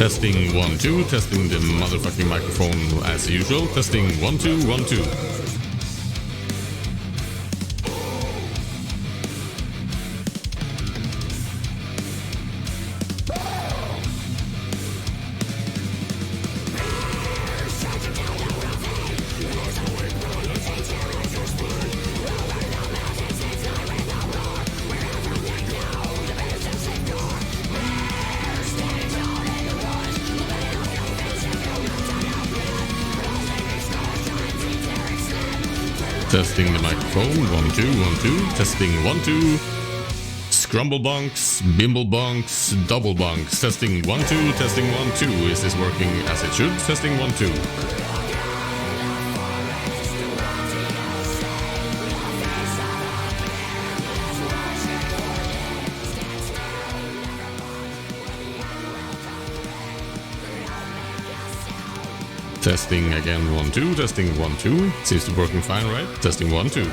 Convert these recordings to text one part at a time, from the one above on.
Testing 1 2, testing the motherfucking microphone as usual. Testing 1 2 1 2. Testing the microphone, 1 2 1 2. Testing 1 2. Scrumblebunks, bimblebunks, doublebunks. Testing 1 2. Testing 1 2. Is this working as it should? Testing 1 2. Testing again 1 2, testing 1 2. Seems to be working fine, right? Testing 1 2.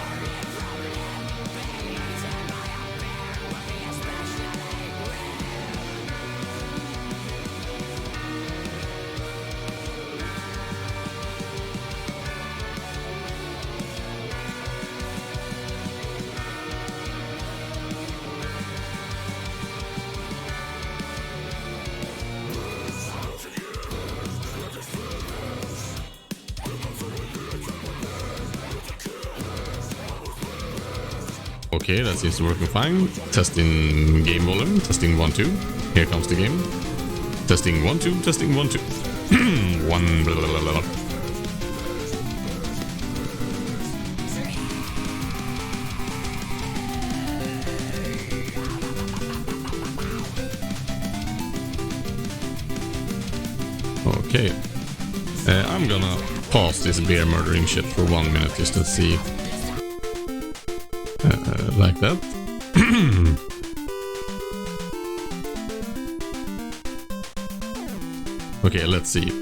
Okay, that seems to be working fine. Testing game volume. Testing 1 2. Here comes the game. Testing 1 2. Testing 1 2. 1 blah, blah, blah, blah. Okay. I'm gonna pause this bear murdering shit for 1 minute just to see. Like that. Okay, let's see.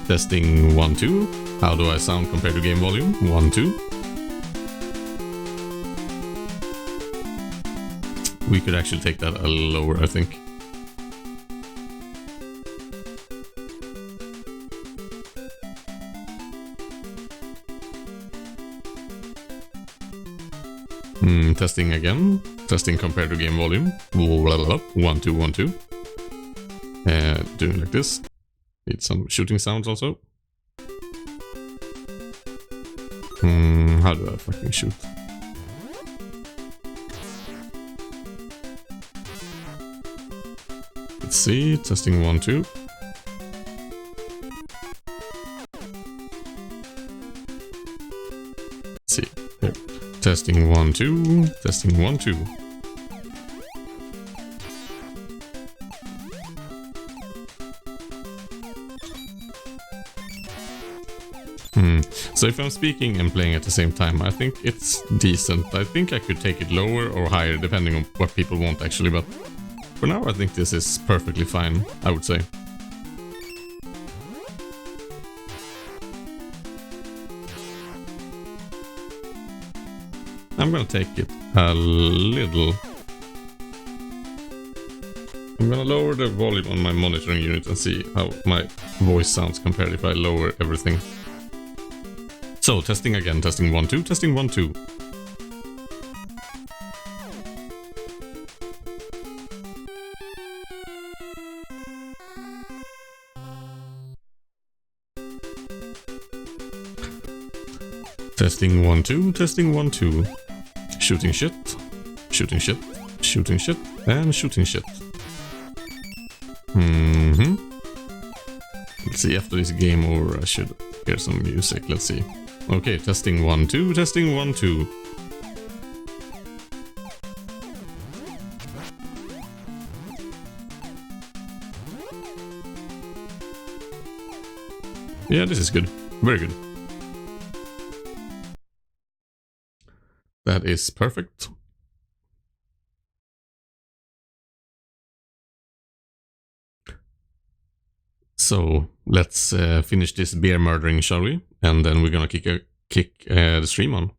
Testing 1 2. How do I sound compared to game volume? 1 2. We could actually take that a little lower, I think. Testing again. Testing compared to game volume. 1 2 1 2. Doing like this. Need some shooting sounds also. How do I fucking shoot? Let's see. Testing 1 2. Let's see. Here. Testing 1 2. Testing 1 2. So if I'm speaking and playing at the same time, I think it's decent. I think I could take it lower or higher depending on what people want actually, but for now I think this is perfectly fine, I would say. I'm gonna take it a little. I'm gonna lower the volume on my monitoring unit and see how my voice sounds compared if I lower everything. So, testing again, testing 1 2, testing 1 2. Testing 1 2, testing 1 2. Shooting shit, shooting shit, shooting shit, and shooting shit. Let's see, after this game over I should hear some music, let's see. Okay, testing 1 2, testing 1 2. Yeah, this is good. Very good. That is perfect. So let's finish this bear murdering, shall we? And then we're gonna kick the stream on.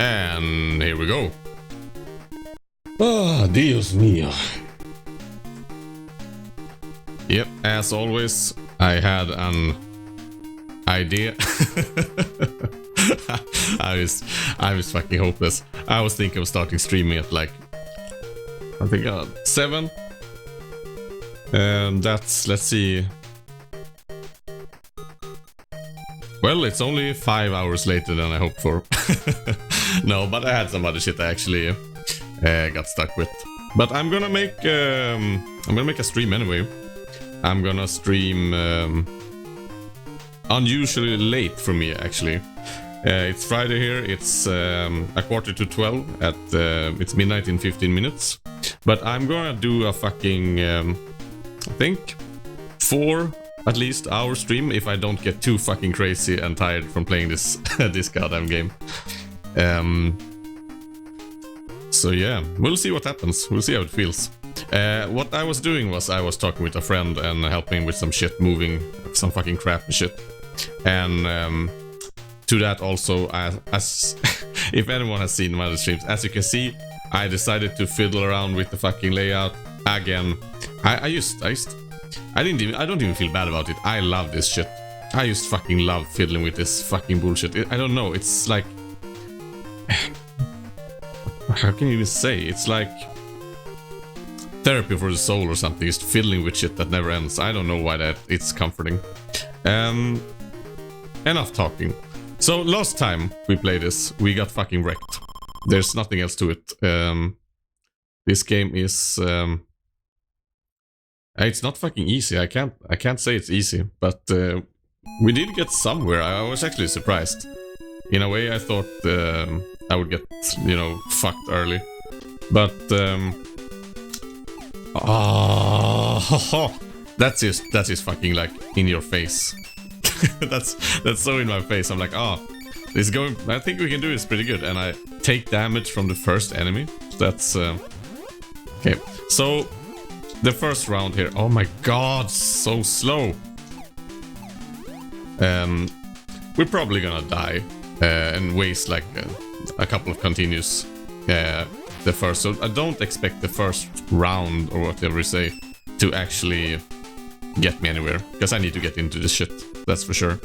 And here we go. Ah, Dios mío. Yep, as always, I had an idea. I was fucking hopeless. I was thinking of starting streaming at like, I think 7. And that's, let's see. Well, it's only 5 hours later than I hoped for. No, but I had some other shit I actually got stuck with. But I'm gonna make a stream anyway. I'm gonna stream unusually late for me actually. It's Friday here. It's 11:45 at it's midnight in 15 minutes. But I'm gonna do a fucking I think 4 at least hour stream if I don't get too fucking crazy and tired from playing this this goddamn game. So yeah, we'll see what happens. We'll see how it feels. What I was doing was I was talking with a friend and helping with some shit, moving some fucking crap and shit. And to that also, as if anyone has seen my other streams, as you can see, I decided to fiddle around with the fucking layout again. I don't even feel bad about it. I love this shit. I just fucking love fiddling with this fucking bullshit. I don't know, it's like... How can you even say? It's like therapy for the soul or something, just fiddling with shit that never ends. I don't know why that it's comforting. Enough talking. So last time we played this, we got fucking wrecked. There's nothing else to it. This game is it's not fucking easy. I can't say it's easy, but we did get somewhere. I was actually surprised. In a way, I thought I would get, you know, fucked early, but that's just fucking like in your face. that's so in my face. I'm like, this is going. I think we can do this pretty good, and I take damage from the first enemy. That's okay. So the first round here. Oh my god, so slow. We're probably gonna die and waste like a couple of continues the first. So I don't expect the first round or whatever you say to actually get me anywhere, because I need to get into this shit. That's for sure.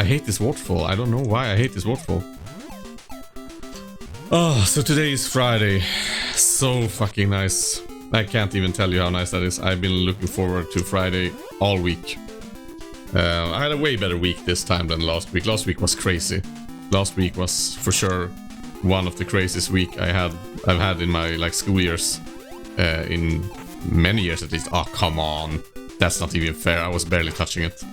hate this waterfall. I don't know why I hate this waterfall. Oh, so today is Friday. So fucking nice. I can't even tell you how nice that is. I've been looking forward to Friday all week. I had a way better week this time than last week. Last week was crazy. Last week was for sure one of the craziest week I've had in my like school years. In many years at least. Oh, come on. That's not even fair. I was barely touching it.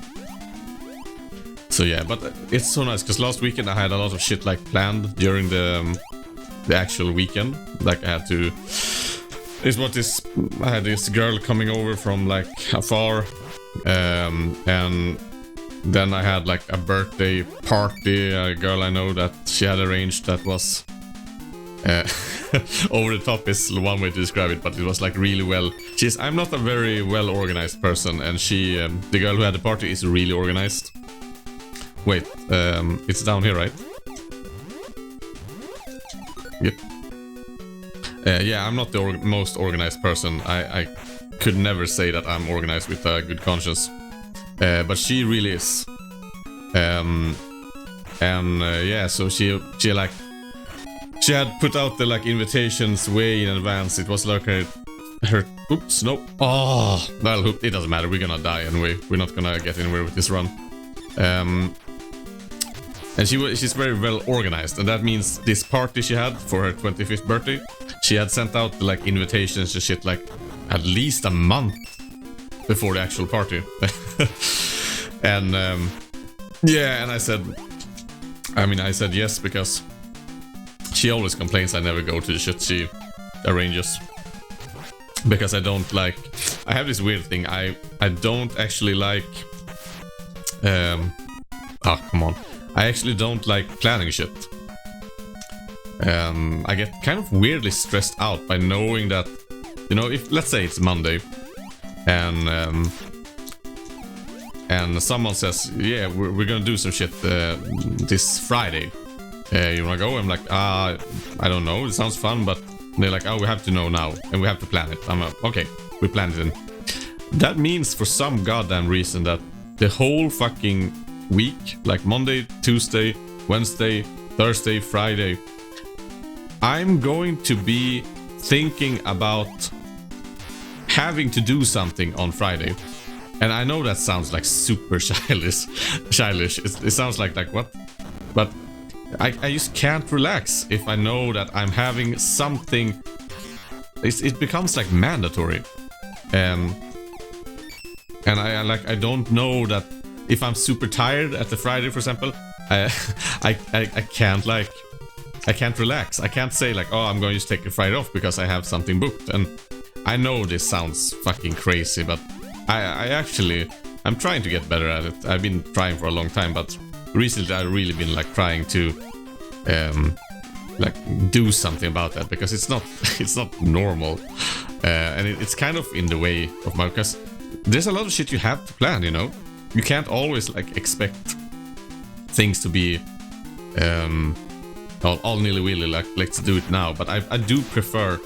So yeah, but it's so nice because last weekend I had a lot of shit like planned during the actual weekend. Like I had to. I had this girl coming over from like afar, and then I had like a birthday party. A girl I know that she had arranged that was over the top is one way to describe it, but it was like really well. I'm not a very well organized person, and the girl who had the party is really organized. Wait, it's down here, right? Yep. Yeah, I'm not the most organized person. I could never say that I'm organized with a good conscience. But she really is. Yeah, so she had put out the like invitations way in advance. It was like her oops, no. Oh, well, it doesn't matter. We're gonna die anyway. We're not gonna get anywhere with this run. And she's very well organized, and that means this party she had for her 25th birthday, she had sent out like invitations to shit like at least a month before the actual party. And yeah, and I said yes because she always complains I never go to the shit she arranges. Because I have this weird thing. I don't actually like come on. I actually don't like planning shit. I get kind of weirdly stressed out by knowing that, you know, if let's say it's Monday and someone says, yeah, we're gonna do some shit this Friday. You wanna go? I'm like, I don't know. It sounds fun, but they're like, oh, we have to know now and we have to plan it. I'm like, okay, we planned it in. That means for some goddamn reason that the whole fucking week, like Monday, Tuesday, Wednesday, Thursday, Friday, I'm going to be thinking about having to do something on Friday. And I know that sounds like super childish. It sounds like what? But I just can't relax if I know that I'm having something. It becomes like mandatory. And I don't know that if I'm super tired at the Friday, for example, I can't relax. I can't say like, oh, I'm going to take a Friday off because I have something booked. And I know this sounds fucking crazy, but I'm trying to get better at it. I've been trying for a long time, but recently I've really been like trying to like do something about that because it's not normal, and it's kind of in the way of my, because there's a lot of shit you have to plan, you know. You can't always like expect things to be all nilly-willy, like let's do it now. But I do prefer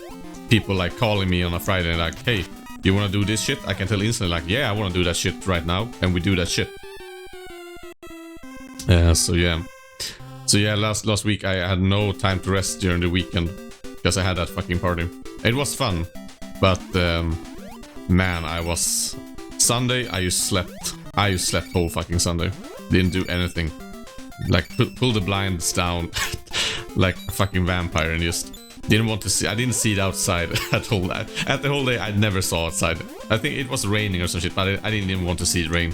people like calling me on a Friday and like, hey, you want to do this shit? I can tell instantly like, yeah, I want to do that shit right now, and we do that shit. So yeah, last week I had no time to rest during the weekend because I had that fucking party. It was fun, but man, Sunday I just slept whole fucking Sunday. Didn't do anything. Like pull the blinds down like a fucking vampire and just didn't want to see. I didn't see it outside at the whole day. I never saw outside. I think it was raining or some shit, but I didn't even want to see it rain.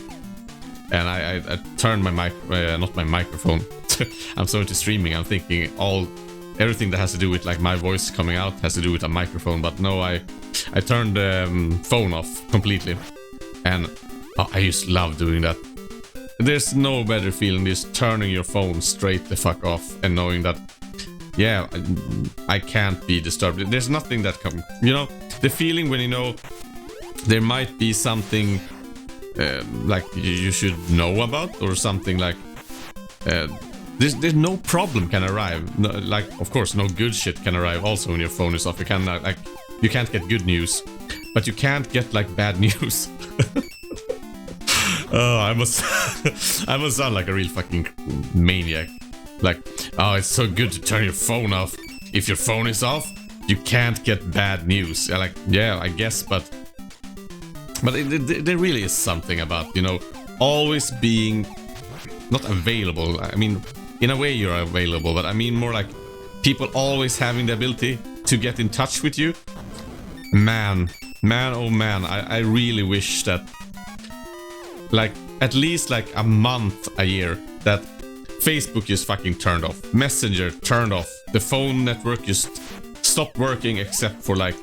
And I turned my not my microphone. I'm so into streaming. I'm thinking everything that has to do with like my voice coming out has to do with a microphone. But no, I turned the phone off completely, and I just love doing that. There's no better feeling than just turning your phone straight the fuck off and knowing that, yeah, I can't be disturbed. There's nothing that comes, you know, the feeling when you know there might be something like you should know about, or something like there's no problem can arrive. No, like, of course, no good shit can arrive also when your phone is off. You can't get good news, but you can't get like bad news. Oh, I must I must sound like a real fucking maniac. Like, oh, it's so good to turn your phone off. If your phone is off, you can't get bad news. Like, yeah, I guess, but there really is something about, you know, always being not available. I mean, in a way you're available, but I mean more like people always having the ability to get in touch with you. Man, oh man, I really wish that, like, at least like a month a year, that Facebook just fucking turned off, Messenger turned off, the phone network just stopped working except for like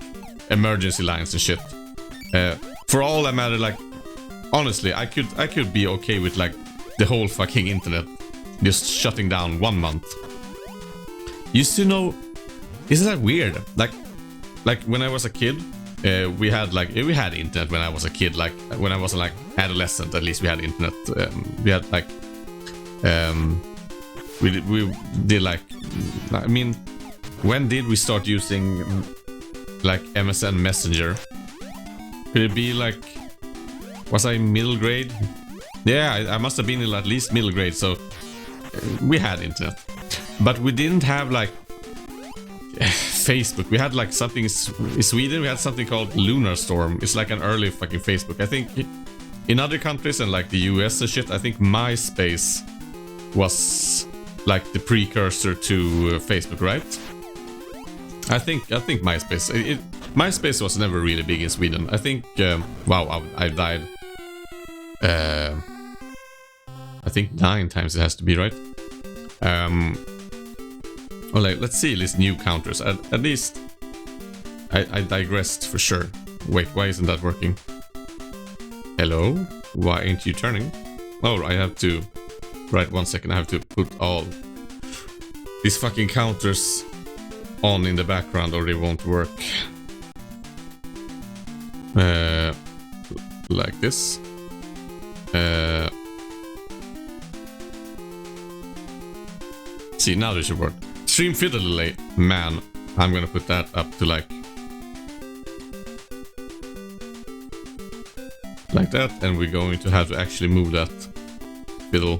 emergency lines and shit. For all that matter, like, honestly, I could be okay with like the whole fucking internet just shutting down 1 month. Used to know, isn't that weird? Like when I was a kid, we had internet when I was a kid. Like when I was like adolescent, at least we had internet. We had like we did like, I mean, when did we start using like MSN Messenger? Could it be like, was I middle grade? Yeah, I must have been in at least middle grade. So we had internet, but we didn't have like Facebook. We had like something in Sweden. We had something called Lunar Storm. It's like an early fucking Facebook. I think in other countries and like the US and shit, I think MySpace was like the precursor to Facebook, right? I think MySpace. MySpace was never really big in Sweden. I think. Wow, I died. I think 9 times it has to be, right? Well, like, let's see these new counters. At least I digressed for sure. Wait, why isn't that working? Hello? Why ain't you turning? Oh, I have to... Right, 1 second. I have to put all these fucking counters on in the background or they won't work. Like this. See, now they should work. Stream fiddle delay. Man, I'm gonna put that up to like that, and we're going to have to actually move that fiddle.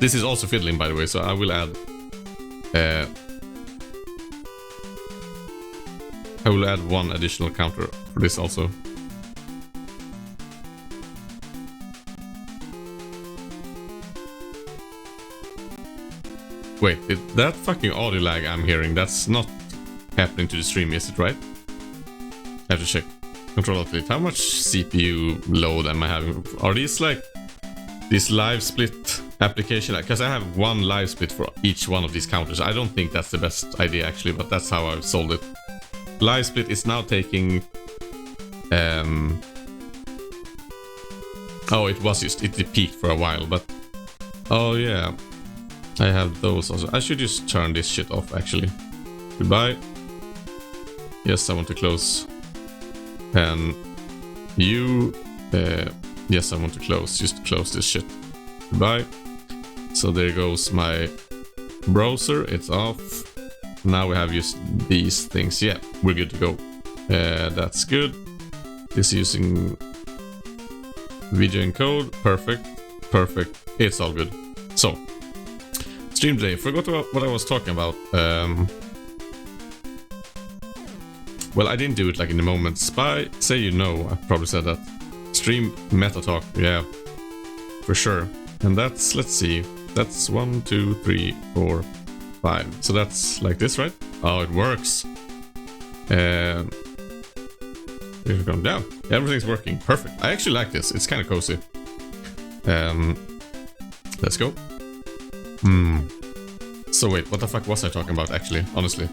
This is also fiddling, by the way, so I will add I will add 1 additional counter for this also. Wait, that fucking audio lag I'm hearing, that's not happening to the stream, is it, right? I have to check. Control-Alt-Delete. How much CPU load am I having? Are these like this live split application? Because I have 1 live split for each one of these counters. I don't think that's the best idea actually, but that's how I've sold it. Live split is now taking... Oh, it was just... It peaked for a while, but... Oh yeah. I have those also. I should just turn this shit off actually. Goodbye. Yes, I want to close. And you... yes, I want to close. Just close this shit. Goodbye. So there goes my browser. It's off. Now we have just these things. Yeah, we're good to go. That's good. This using video encode. Perfect. Perfect. It's all good. So, stream today. Forgot what I was talking about. Well, I didn't do it like in the moment. Spy, say you know. I probably said that. Stream meta talk. Yeah, for sure. And that's, let's see. That's 1, 2, 3, 4, 5. So that's like this, right? Oh, it works. We've gone down. Everything's working. Perfect. I actually like this. It's kind of cozy. Let's go. So wait, what the fuck was I talking about actually? Honestly.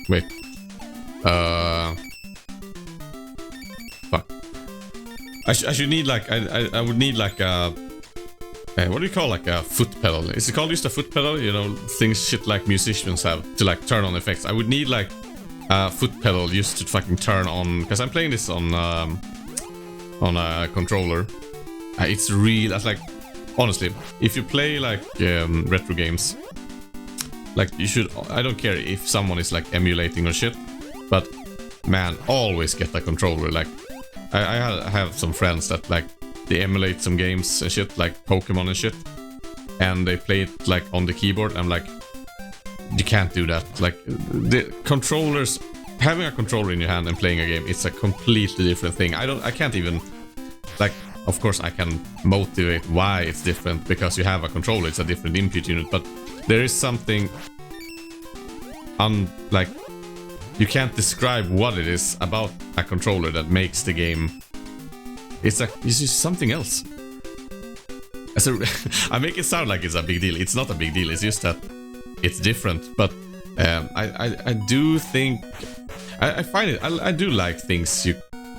Wait. Fuck. I should need like, I would need like a... what do you call like a foot pedal? Is it called just a foot pedal? You know, things shit like musicians have to like turn on effects. I would need like a foot pedal just to fucking turn on, because I'm playing this on a controller. It's real. That's like, honestly, if you play like retro games, like you should. I don't care if someone is like emulating or shit, but man, always get a controller. Like, I have some friends that like they emulate some games and shit, like Pokemon and shit, and they play it like on the keyboard. I'm like, you can't do that. Like, the controllers, having a controller in your hand and playing a game, it's a completely different thing. I can't even, like, of course I can motivate why it's different, because you have a controller, it's a different input unit, but there is something like, you can't describe what it is about a controller that makes the game. It's just something else. I make it sound like it's a big deal. It's not a big deal. It's just that it's different. But I do think I find it. I do like things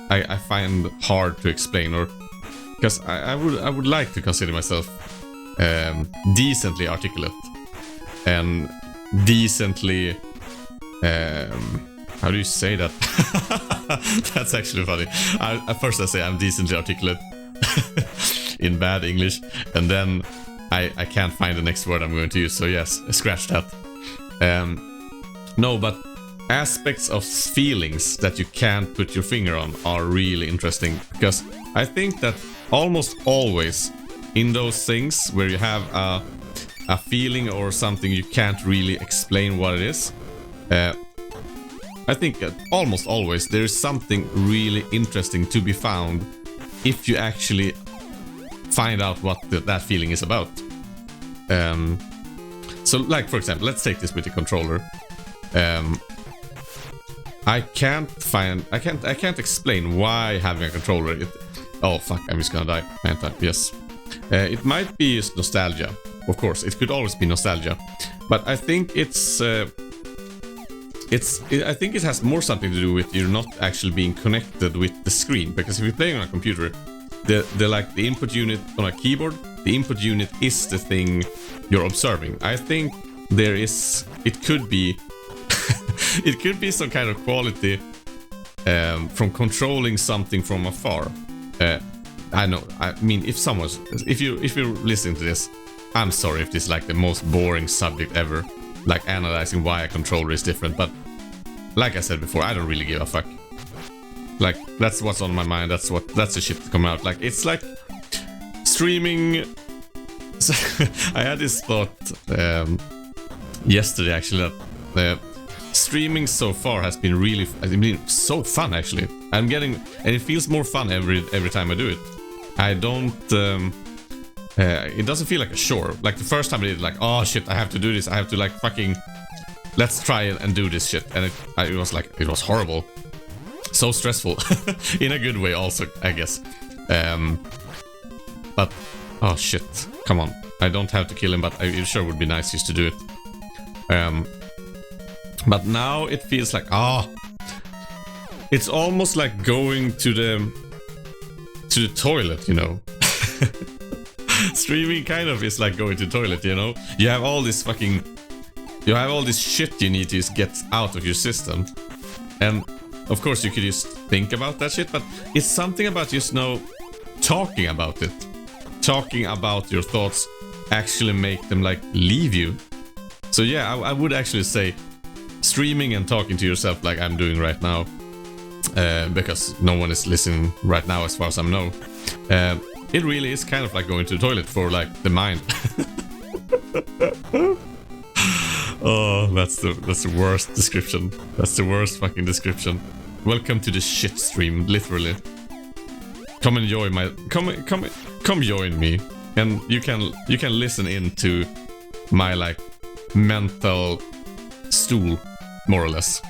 I find hard to explain, or because I would like to consider myself decently articulate and decently. How do you say that? That's actually funny. At first I say I'm decently articulate in bad English, and then I can't find the next word I'm going to use, so yes, scratch that. No, but aspects of feelings that you can't put your finger on are really interesting, because I think that almost always in those things where you have a feeling or something you can't really explain what it is, I think almost always there is something really interesting to be found if you actually find out what that feeling is about. So, like, for example, let's take this with the controller. I can't explain why having a controller. Oh fuck! I'm just gonna die. Yes. It might be nostalgia. Of course, it could always be nostalgia, but I think I think it has more something to do with you not actually being connected with the screen. Because if you're playing on a computer, the input unit on a keyboard, the input unit is the thing you're observing. I think it could be it could be some kind of quality from controlling something from afar. I know. I mean, if you're listening to this, I'm sorry if this is like the most boring subject ever, like analyzing why a controller is different, but like I said before, I don't really give a fuck. Like, that's what's on my mind, that's the shit to come out. Like, it's like streaming. I had this thought yesterday actually, that streaming so far has been so fun actually. And it feels more fun every time I do it. I don't it doesn't feel like a chore. Like the first time I did it, like, oh shit, I have to do this, I have to like fucking, let's try and do this shit. And it was horrible. So stressful. In a good way also, I guess. But, oh shit, come on. I don't have to kill him, but it sure would be nice just to do it. But now it feels like, it's almost like going to the toilet, you know. Streaming kind of is like going to the toilet, you know. You have all this shit you need to just get out of your system, and of course you could just think about that shit, but it's something about just talking about it, talking about your thoughts actually make them like leave you. So yeah, I would actually say streaming and talking to yourself like I'm doing right now, because no one is listening right now as far as I know. It really is kind of like going to the toilet for like the mind. Oh, that's the worst description. That's the worst fucking description. Welcome to the shit stream, literally. Come enjoy come join me, and you can listen into my like mental stool, more or less.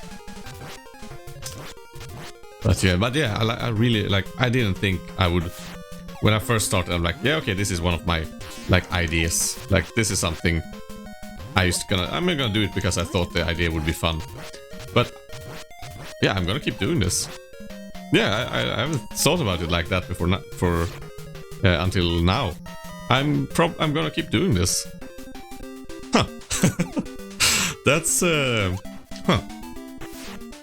But yeah, I really like. I didn't think I would. When I first started, I'm like, yeah, okay, this is one of my like ideas. Like, this is something I'm gonna do it because I thought the idea would be fun. But yeah, I'm gonna keep doing this. Yeah, I haven't thought about it like that before. Until now. I'm gonna keep doing this. Huh. That's huh.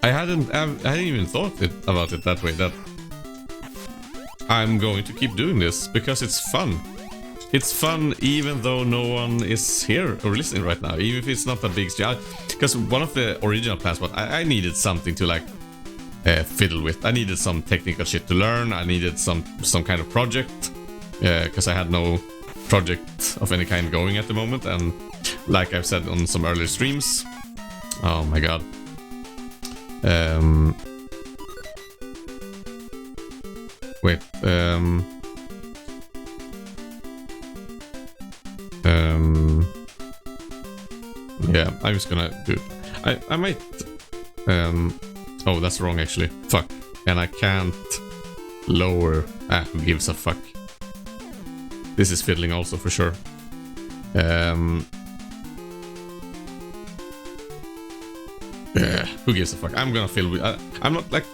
I hadn't even thought about it that way. That I'm going to keep doing this because it's fun. It's fun even though no one is here or listening right now. Even if it's not a big stream. Because one of the original plans was I needed something to like fiddle with. I needed some technical shit to learn. I needed some kind of project, because I had no project of any kind going at the moment. And like I've said on some earlier streams, oh my god. Wait. Yeah, I'm just gonna do. I might. Oh, that's wrong actually. Fuck. And I can't lower. Who gives a fuck? This is fiddling also for sure. Yeah, who gives a fuck? I'm gonna fiddle with. I'm not like.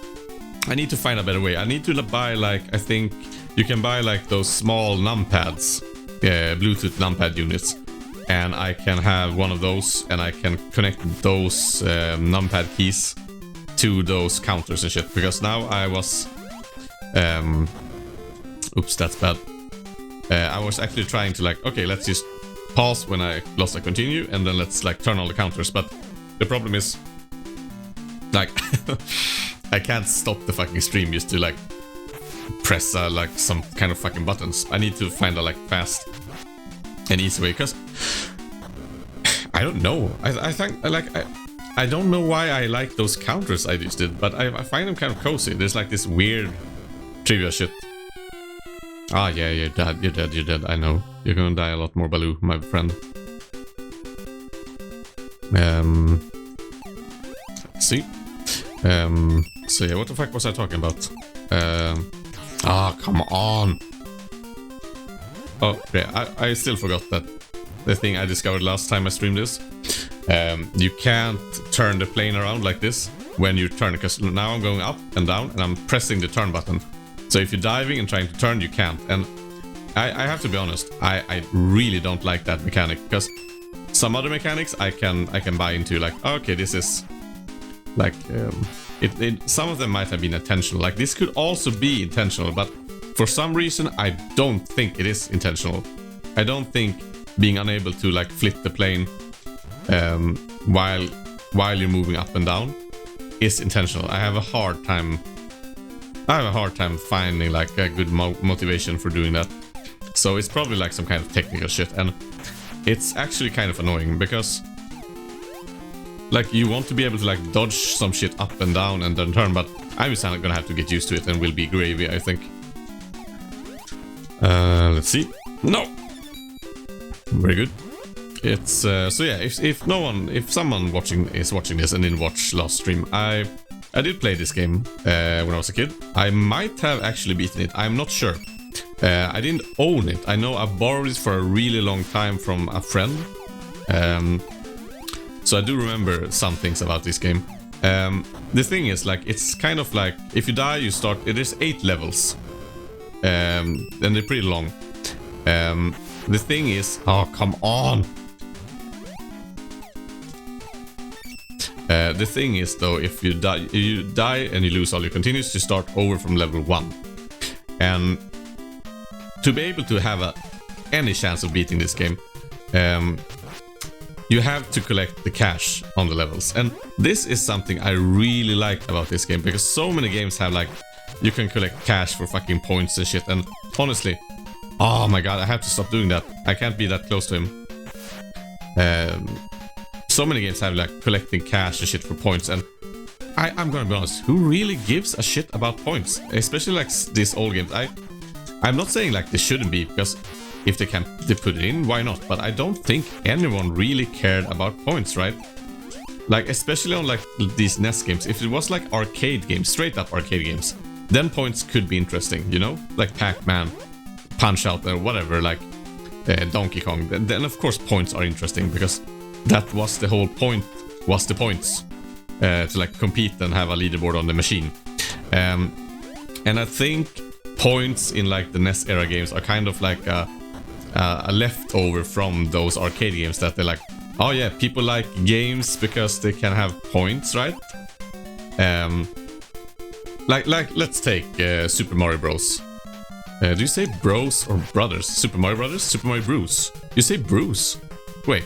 I need to find a better way. I need to buy like, I think you can buy like those small numpads, Bluetooth numpad units, and I can have one of those, and I can connect those numpad keys to those counters and shit. Because now I was, oops, that's bad. I was actually trying to like, okay, let's just pause when I lost a continue, and then let's like turn all the counters. But the problem is, like. I can't stop the fucking stream just to like press like some kind of fucking buttons. I need to find a like fast and easy way, because I don't know. I think like I don't know why I like those counters I just did, but I find them kind of cozy. There's like this weird trivia shit. Ah, yeah, you're dead. I know. You're gonna die a lot more, Baloo, my friend. Let's see. So yeah, what the fuck was I talking about? Come on. Oh, yeah, I still forgot that the thing I discovered last time I streamed this. You can't turn the plane around like this when you turn, because now I'm going up and down and I'm pressing the turn button. So if you're diving and trying to turn, you can't. And I have to be honest, I really don't like that mechanic, because some other mechanics I can buy into, like, okay, this is like some of them might have been intentional. Like this could also be intentional, but for some reason I don't think it is intentional. I don't think being unable to like flip the plane while you're moving up and down is intentional. I have a hard time finding like a good motivation for doing that. So it's probably like some kind of technical shit, and it's actually kind of annoying, because like you want to be able to like dodge some shit up and down and then turn, but I'm just gonna have to get used to it and will be gravy, I think. Let's see. No! Very good. It's so yeah, if someone is watching this and didn't watch last stream, I did play this game when I was a kid. I might have actually beaten it, I'm not sure. I didn't own it. I know I borrowed it for a really long time from a friend. So I do remember some things about this game. The thing is, like, it's kind of like, if you die, you start, it is 8 levels. And they're pretty long. The thing is, oh, come on. The thing is, though, if you die and you lose all your continues, you start over from level 1. And to be able to have any chance of beating this game, you have to collect the cash on the levels. And this is something I really like about this game, because so many games have like, you can collect cash for fucking points and shit. And honestly, oh my god, I have to stop doing that. I can't be that close to him. So many games have like collecting cash and shit for points, and I'm gonna be honest, who really gives a shit about points? Especially like these old games. I'm not saying like they shouldn't be, because if they put it in, why not? But I don't think anyone really cared about points, right? Like, especially on like these NES games. If it was like arcade games, straight up arcade games, then points could be interesting, you know? Like Pac-Man, Punch-Out, or whatever, like Donkey Kong. Then of course points are interesting, because that was the whole point, was the points. To like compete and have a leaderboard on the machine. And I think points in like the NES era games are kind of like a leftover from those arcade games, that they're like, oh yeah, people like games because they can have points, right? Like let's take Super Mario Bros. Do you say bros or brothers? Super Mario Brothers? Super Mario Bros. You say Bruce. Wait.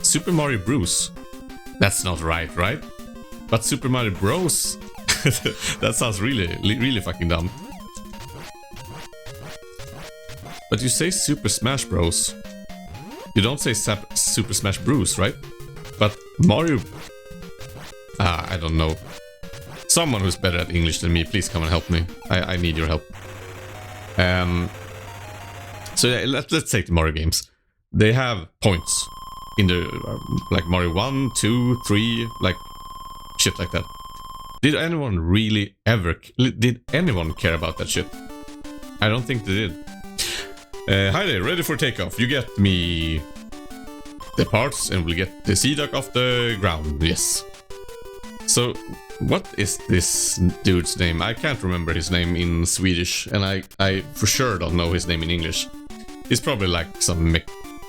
Super Mario Bros. That's not right, right? But Super Mario Bros. That sounds really fucking dumb. But you say Super Smash Bros. You don't say Super Smash Bros, right? But Mario... I don't know. Someone who's better at English than me, please come and help me. I need your help. So yeah, let's take the Mario games. They have points in the like Mario 1, 2, 3, like shit like that. Did anyone really ever... Did anyone care about that shit? I don't think they did. Hi there, ready for takeoff. You get me the parts and we'll get the sea duck off the ground. Yes. So, what is this dude's name? I can't remember his name in Swedish, and I for sure don't know his name in English. He's probably like some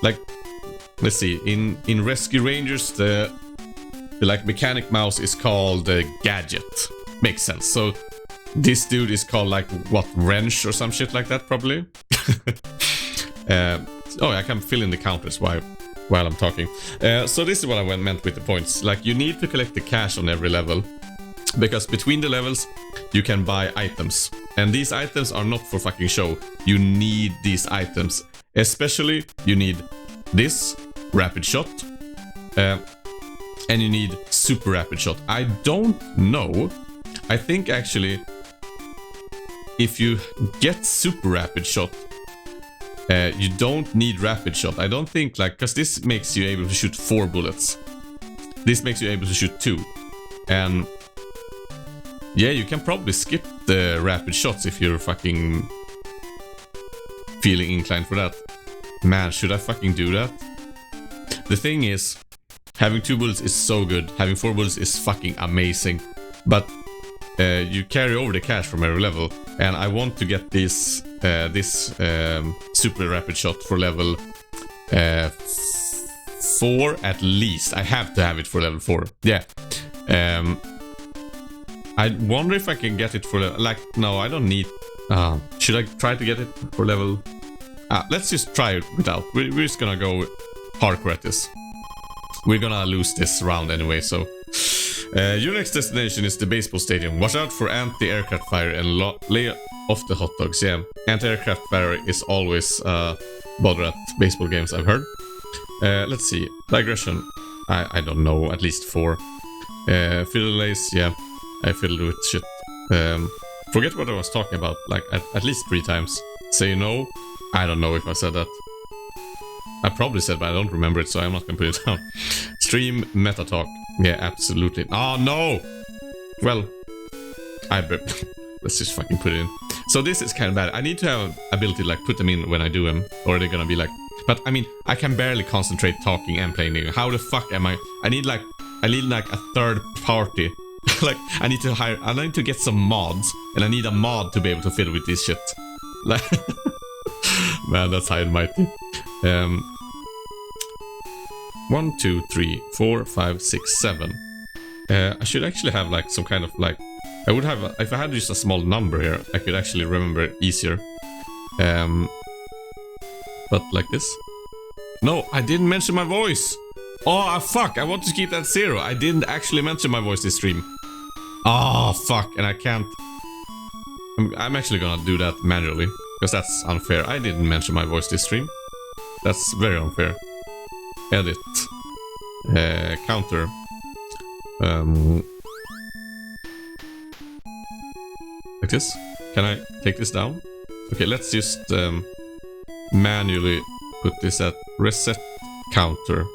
let's see, in Rescue Rangers the like mechanic mouse is called Gadget. Makes sense. So this dude is called like what, Wrench or some shit like that probably. Oh, I can fill in the counters while I'm talking. So this is what I meant with the points. Like, you need to collect the cash on every level, because between the levels you can buy items, and these items are not for fucking show. You need these items, especially you need this rapid shot, and you need super rapid shot. I don't know. I think actually if you get super rapid shot, you don't need rapid shot. I don't think, like, because this makes you able to shoot 4 bullets. This makes you able to shoot 2. And yeah, you can probably skip the rapid shots if you're fucking feeling inclined for that. Man, should I fucking do that? The thing is, having 2 bullets is so good. Having 4 bullets is fucking amazing. But you carry over the cash from every level, and I want to get this super rapid shot for level 4 at least. I have to have it for level 4. Yeah. I wonder if I can get it for like, no, I don't need. Should I try to get it for level? Let's just try it without. We're just gonna go hardcore at this. We're gonna lose this round anyway, so. Your next destination is the baseball stadium. Watch out for anti-aircraft fire and lay off the hot dogs. Yeah, anti-aircraft fire is always bother at baseball games, I've heard. Let's see. Digression. I don't know. At least 4. Fiddle lace. Yeah, I fiddled with shit. Forget what I was talking about. Like at least 3 times. Say no. I don't know if I said that. I probably said, but I don't remember it, so I'm not gonna put it down. Stream meta talk. Yeah, absolutely. Oh no! Well, I bet. Let's just fucking put it in. So this is kind of bad. I need to have ability to like put them in when I do them, or they're gonna be like. But I mean, I can barely concentrate talking and playing. How the fuck am I? I need like a third party. Like I need to get some mods, and I need a mod to be able to fiddle with this shit. Like, man, that's high and mighty. 1, 2, 3, 4, 5, 6, 7. I should actually have like some kind of like. I would have if I had just a small number here, I could actually remember it easier. But like this. No, I didn't mention my voice. Oh fuck! I want to keep that 0. I didn't actually mention my voice this stream. Oh fuck! And I can't. I'm actually gonna do that manually because that's unfair. I didn't mention my voice this stream. That's very unfair. Edit. Counter. Like this. Can I take this down? Okay, let's just manually put this at reset counter.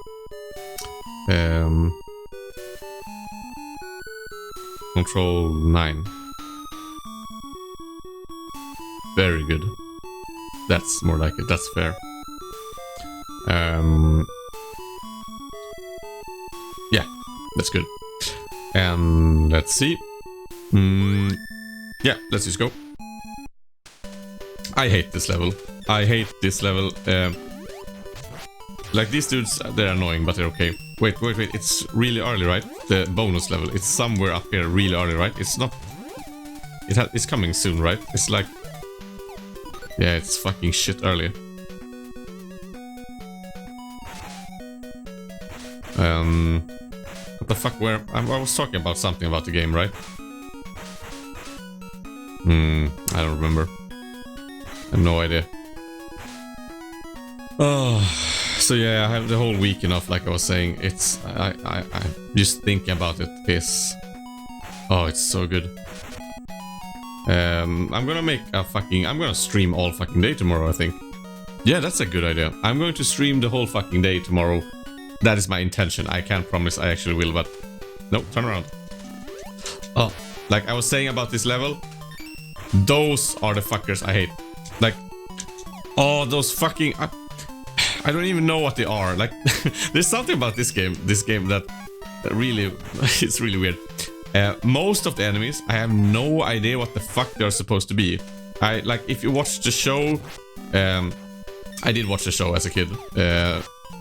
Control 9. Very good. That's more like it. That's fair. Yeah, that's good. And let's see. Yeah, let's just go. I hate this level. I hate this level. Like these dudes, they're annoying, but they're okay. Wait. It's really early, right? The bonus level. It's somewhere up here really early, right? It's not... It's coming soon, right? It's like... Yeah, it's fucking shit early. What the fuck, where... I was talking about something about the game, right? I don't remember. I have no idea. Oh, so yeah, I have the whole week enough. Like I was saying, it's I just thinking about it is, oh, it's so good. I'm gonna stream all fucking day tomorrow, I think. Yeah, that's a good idea. I'm going to stream the whole fucking day tomorrow. That is my intention. I can't promise I actually will, but no, turn around. Oh, like I was saying about this level, those are the fuckers I hate. Like, oh, those fucking, I don't even know what they are. Like, there's something about this game that really, it's really weird. Most of the enemies, I have no idea what the fuck they're supposed to be. Like, if you watch the show, I did watch the show as a kid,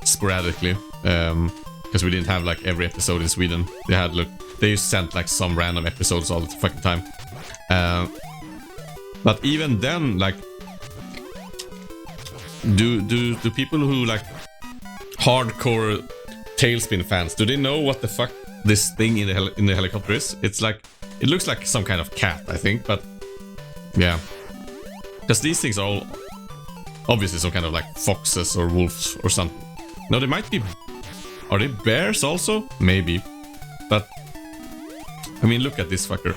sporadically, because we didn't have like every episode in Sweden. They just sent like some random episodes all the fucking time. But even then, like, do people who like hardcore TALESPIN fans, do they know what the fuck this thing in the helicopter is? It's like, it looks like some kind of cat, I think, but yeah, because these things are all obviously some kind of like foxes or wolves or something. No, they might be. Are they bears also? Maybe. But I mean, look at this fucker.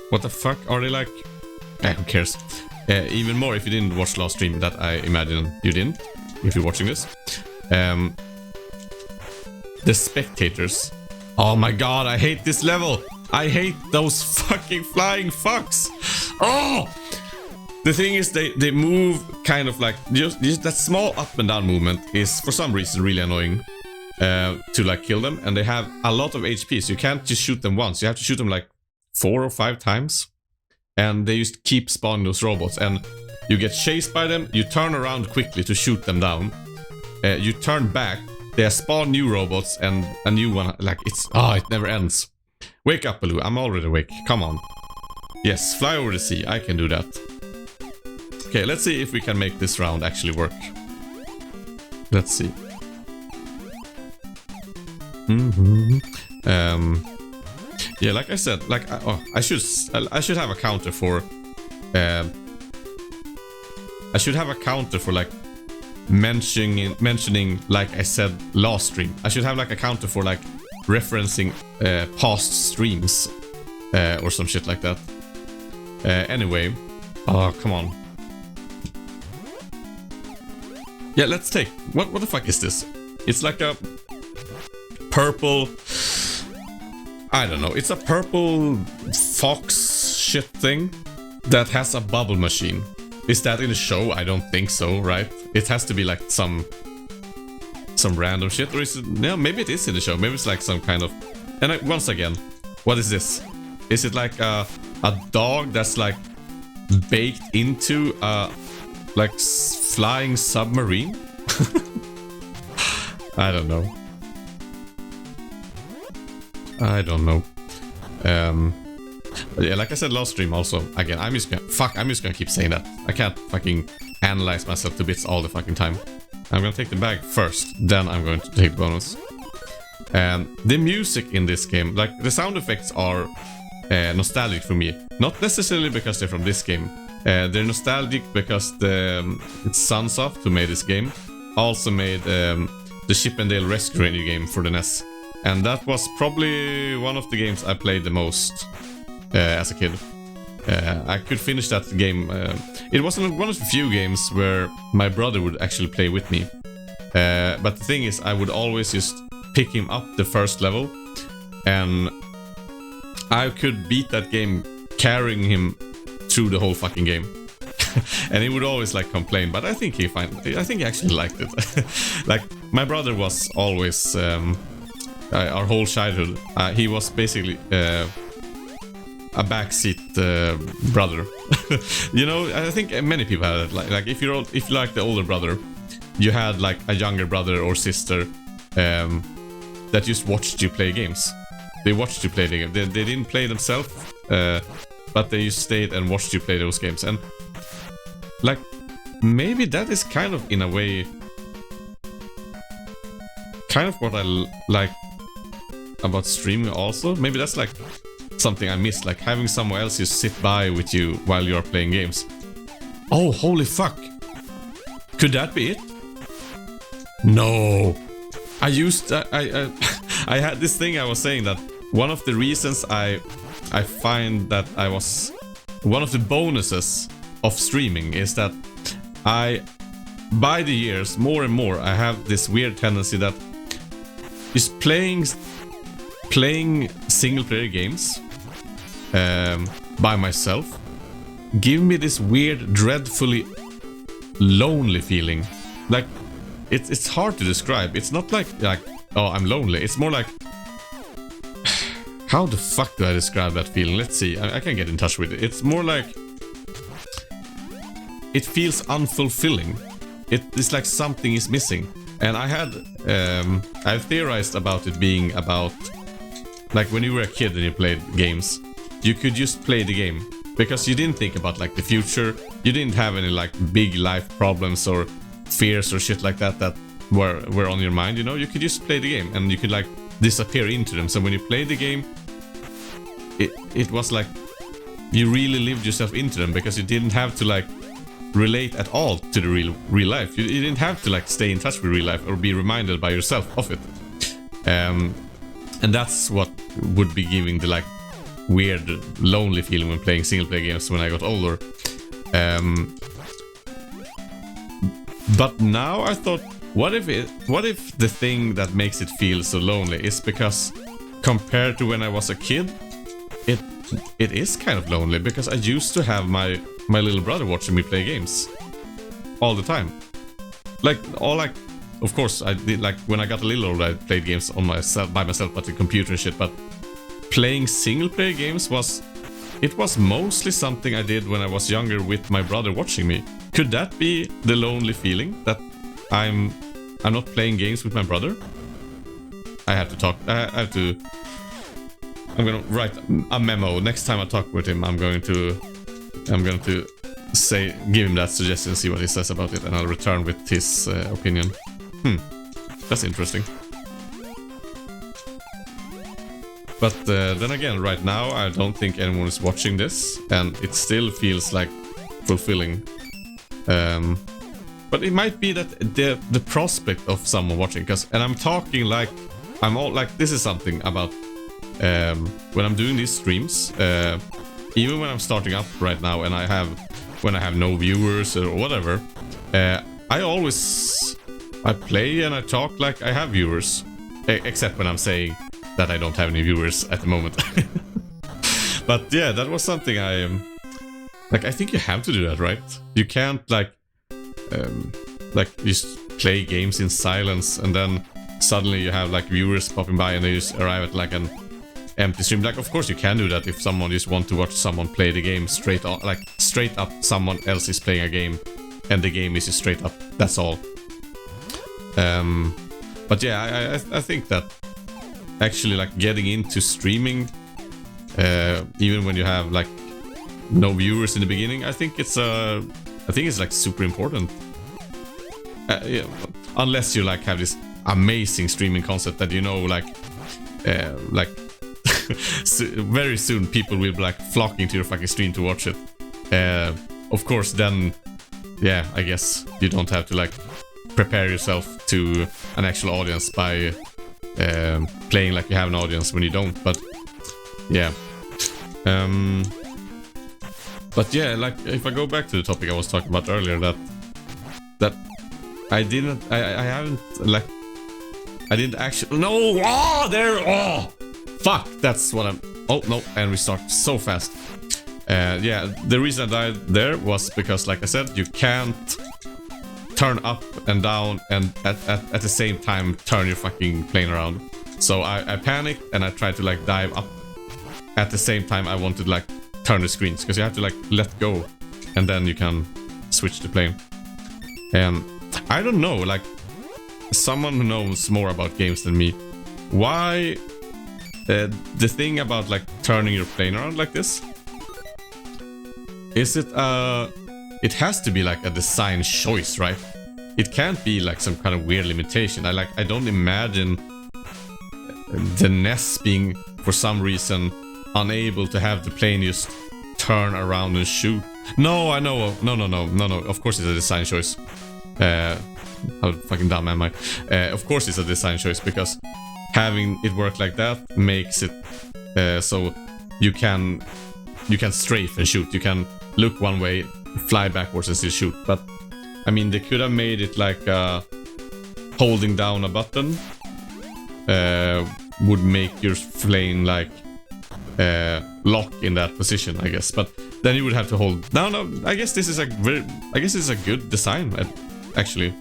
What the fuck are they like? Who cares? Even more if you didn't watch last stream, that I imagine you didn't, if you're watching this. The spectators. Oh my god, I hate this level. I hate those fucking flying fucks. Oh! The thing is, they move kind of like, just that small up and down movement is for some reason really annoying to like kill them, and they have a lot of HP, so you can't just shoot them once. You have to shoot them like 4 or 5 times, and they just keep spawning those robots, and you get chased by them. You turn around quickly to shoot them down. You turn back, they spawn new robots, and a new one. Like, it never ends. Wake up, Baloo. I'm already awake. Come on. Yes, fly over the sea. I can do that. Okay, let's see if we can make this round actually work. Let's see. Yeah, like I said, like I should have a counter for. I should have a counter for like mentioning like I said last stream. I should have like a counter for like referencing past streams or some shit like that. Anyway, oh come on. Yeah, let's take... What the fuck is this? It's like a purple... I don't know. It's a purple fox shit thing that has a bubble machine. Is that in the show? I don't think so, right? It has to be like some random shit, or is it... Yeah, maybe it is in the show. Maybe it's like some kind of... And once again, what is this? Is it like a dog that's like baked into a... like flying submarine? I don't know. I don't know. But yeah, like I said last stream also, again, I'm just gonna keep saying that. I can't fucking analyze myself to bits all the fucking time. I'm gonna take the bag first, then I'm going to take the bonus. The music in this game, like the sound effects are nostalgic for me. Not necessarily because they're from this game. They're nostalgic because it's Sunsoft who made this game. Also made the Chip and Dale Rescue Ranger game for the NES. And that was probably one of the games I played the most as a kid. I could finish that game. It wasn't one of the few games where my brother would actually play with me. But the thing is, I would always just pick him up the first level. And I could beat that game carrying him through the whole fucking game. And he would always like complain, but I think he actually liked it. Like, my brother was always our whole childhood, he was basically a backseat brother. You know, I think many people had it. Like if you like the older brother, you had like a younger brother or sister that just watched you play games. They watched you play the game. They didn't play themselves, but they just stayed and watched you play those games. And like, maybe that is kind of, in a way, kind of what I like about streaming also. Maybe that's like something I miss, like having someone else just sit by with you while you're playing games. Oh, holy fuck! Could that be it? No! I used... I had this thing I was saying that one of the reasons I find that I was... One of the bonuses of streaming is that by the years, more and more, I have this weird tendency that just playing single player games by myself give me this weird, dreadfully lonely feeling. Like, it's hard to describe. It's not like oh, I'm lonely. It's more like, how the fuck do I describe that feeling? Let's see. I can get in touch with it. It's more like, it feels unfulfilling. It's like something is missing. And I've theorized about it being about, like when you were a kid and you played games, you could just play the game because you didn't think about like the future. You didn't have any like big life problems or fears or shit like that were on your mind, you know. You could just play the game and you could like disappear into them. So when you played the game, it was like you really lived yourself into them because you didn't have to like relate at all to the real life. You didn't have to like stay in touch with real life or be reminded by yourself of it. And that's what would be giving the like weird lonely feeling when playing single player games when I got older. But now I thought, what if the thing that makes it feel so lonely is because compared to when I was a kid, it is kind of lonely because I used to have my little brother watching me play games all the time. Of course I did, like when I got a little older I played games by myself at the computer and shit, but playing single player games was mostly something I did when I was younger with my brother watching me. Could that be the lonely feeling that I'm not playing games with my brother? I'm gonna write a memo. Next time I talk with him, I'm going to give him that suggestion, see what he says about it, and I'll return with his opinion. That's interesting. But then again, right now I don't think anyone is watching this, and it still feels like fulfilling. But it might be that the prospect of someone watching, and I'm talking like this is something about when I'm doing these streams, even when I'm starting up right now and when I have no viewers or whatever, I play and I talk like I have viewers, except when I'm saying that I don't have any viewers at the moment. But yeah, that was something I think you have to do that, right? You can't just play games in silence and then suddenly you have like viewers popping by and they just arrive at like an empty stream. Like, of course you can do that if someone just want to watch someone play the game straight on, like straight up someone else is playing a game and the game is just straight up, that's all. But yeah, I think that actually like getting into streaming, even when you have like no viewers in the beginning, I think it's like super important. Yeah, unless you like have this amazing streaming concept that, you know, like very soon people will be like flocking to your fucking stream to watch it. Of course, then yeah, I guess you don't have to like prepare yourself to an actual audience by playing like you have an audience when you don't. But yeah, but yeah, like if I go back to the topic I was talking about earlier, that I didn't actually, no, fuck, that's what I'm, oh no, and we start so fast. Yeah, the reason I died there was because, like I said, you can't turn up and down and at the same time turn your fucking plane around. So I panicked and I tried to like dive up at the same time I wanted to like turn the screens, because you have to like let go and then you can switch the plane. And I don't know, like someone who knows more about games than me, why the thing about like turning your plane around like this, is it it has to be like a design choice, right? It can't be like some kind of weird limitation. I don't imagine the NES being for some reason unable to have the plane just turn around and shoot. No, I know. No. Of course it's a design choice. How fucking dumb am I? Of course it's a design choice, because having it work like that makes it so you can strafe and shoot. You can look one way, fly backwards and still shoot. But I mean, they could have made it like holding down a button would make your plane like lock in that position, I guess. But then you would have to hold. No. I guess this is a good design. Actually,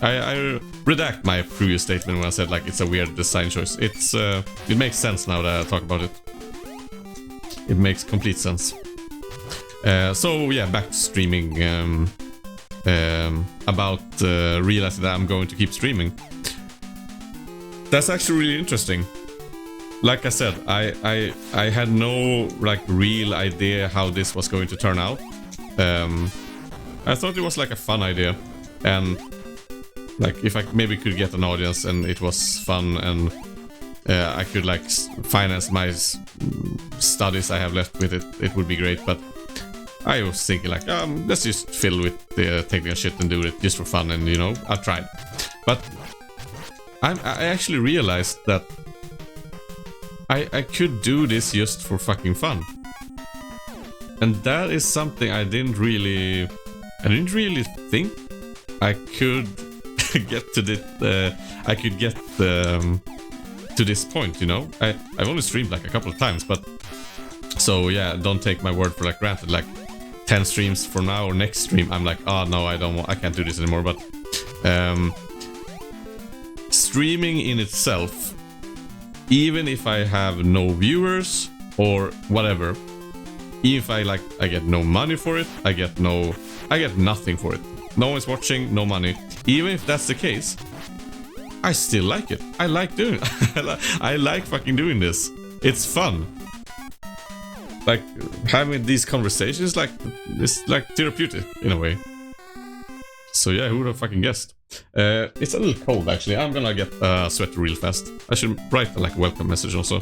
I redact my previous statement when I said like it's a weird design choice. It makes sense now that I talk about it. It makes complete sense. So yeah, back to streaming. About realizing that I'm going to keep streaming. That's actually really interesting. Like I said, I had no like real idea how this was going to turn out. I thought it was like a fun idea, and like if I maybe could get an audience and it was fun, and I could like finance my studies I have left with it, it would be great. But I was thinking like, let's just fill with the technical shit and do it just for fun, and you know, I've tried. But I actually realized that I could do this just for fucking fun. And that is something I didn't really think I could get to this. I could get to this point, you know. I've only streamed like a couple of times, but so yeah, don't take my word for like granted. Like 10 streams from now or next stream, I'm like, oh no, I can't do this anymore. But streaming in itself, even if I have no viewers or whatever, if I get no money for it, I get nothing for it. No one's watching, no money. Even if that's the case, I still like it. I like doing it. I like fucking doing this. It's fun. Like having these conversations, like it's like therapeutic in a way. So yeah, who would have fucking guessed? It's a little cold actually. I'm gonna get sweaty real fast. I should write like a welcome message also.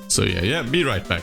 So yeah, be right back.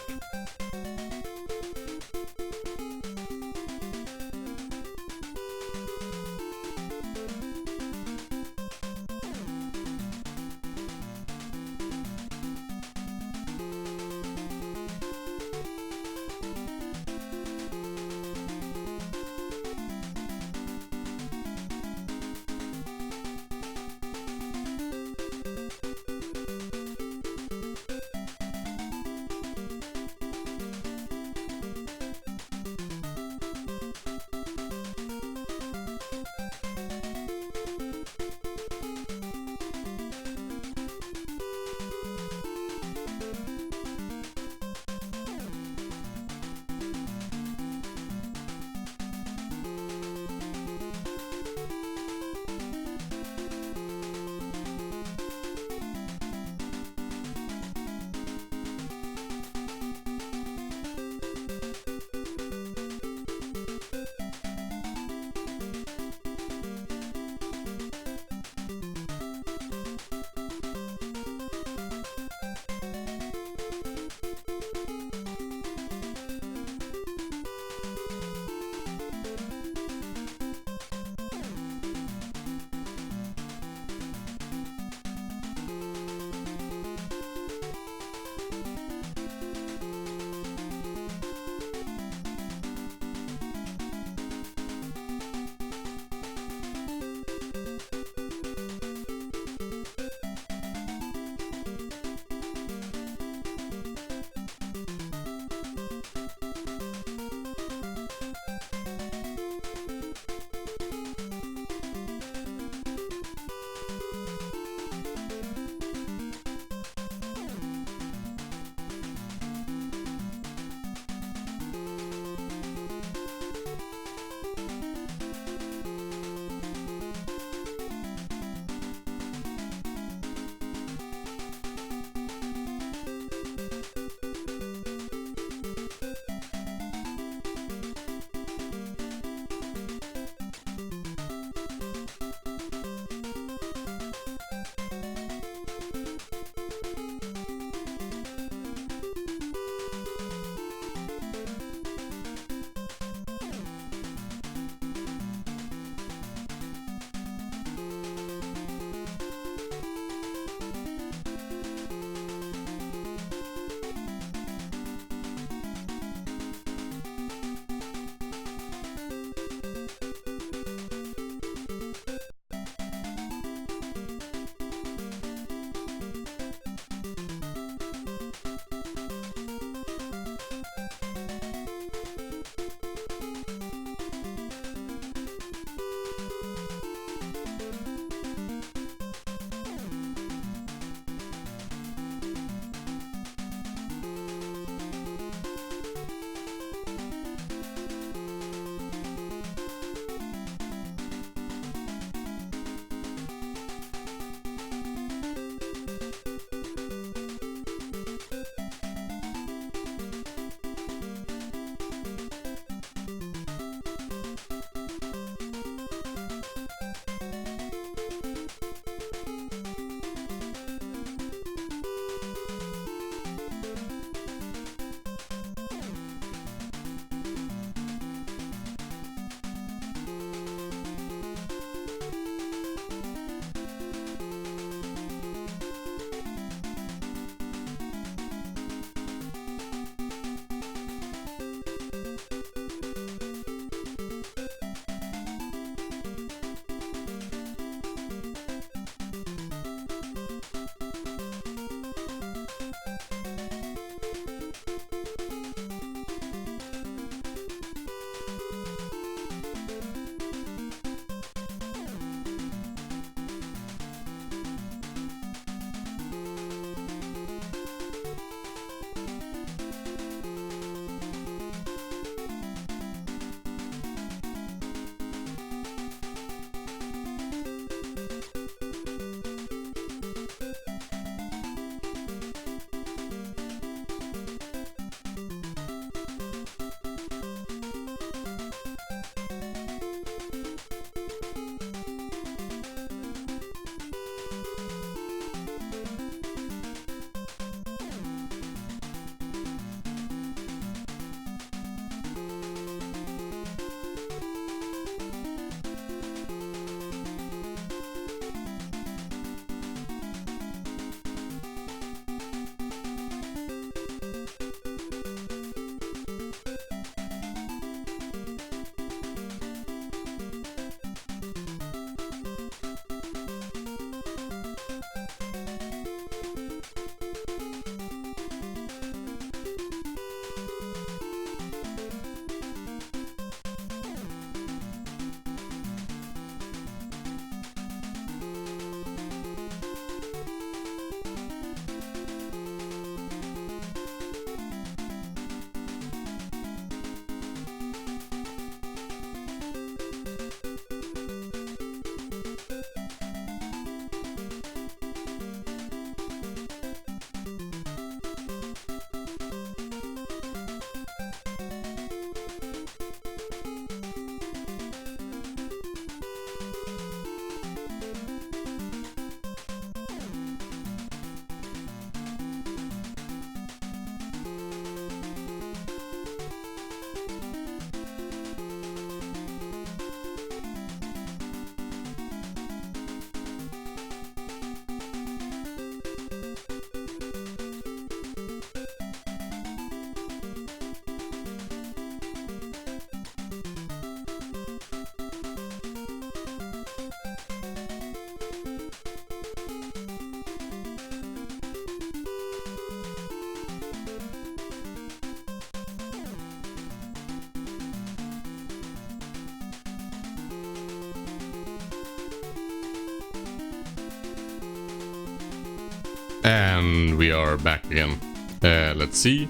And we are back again. Let's see.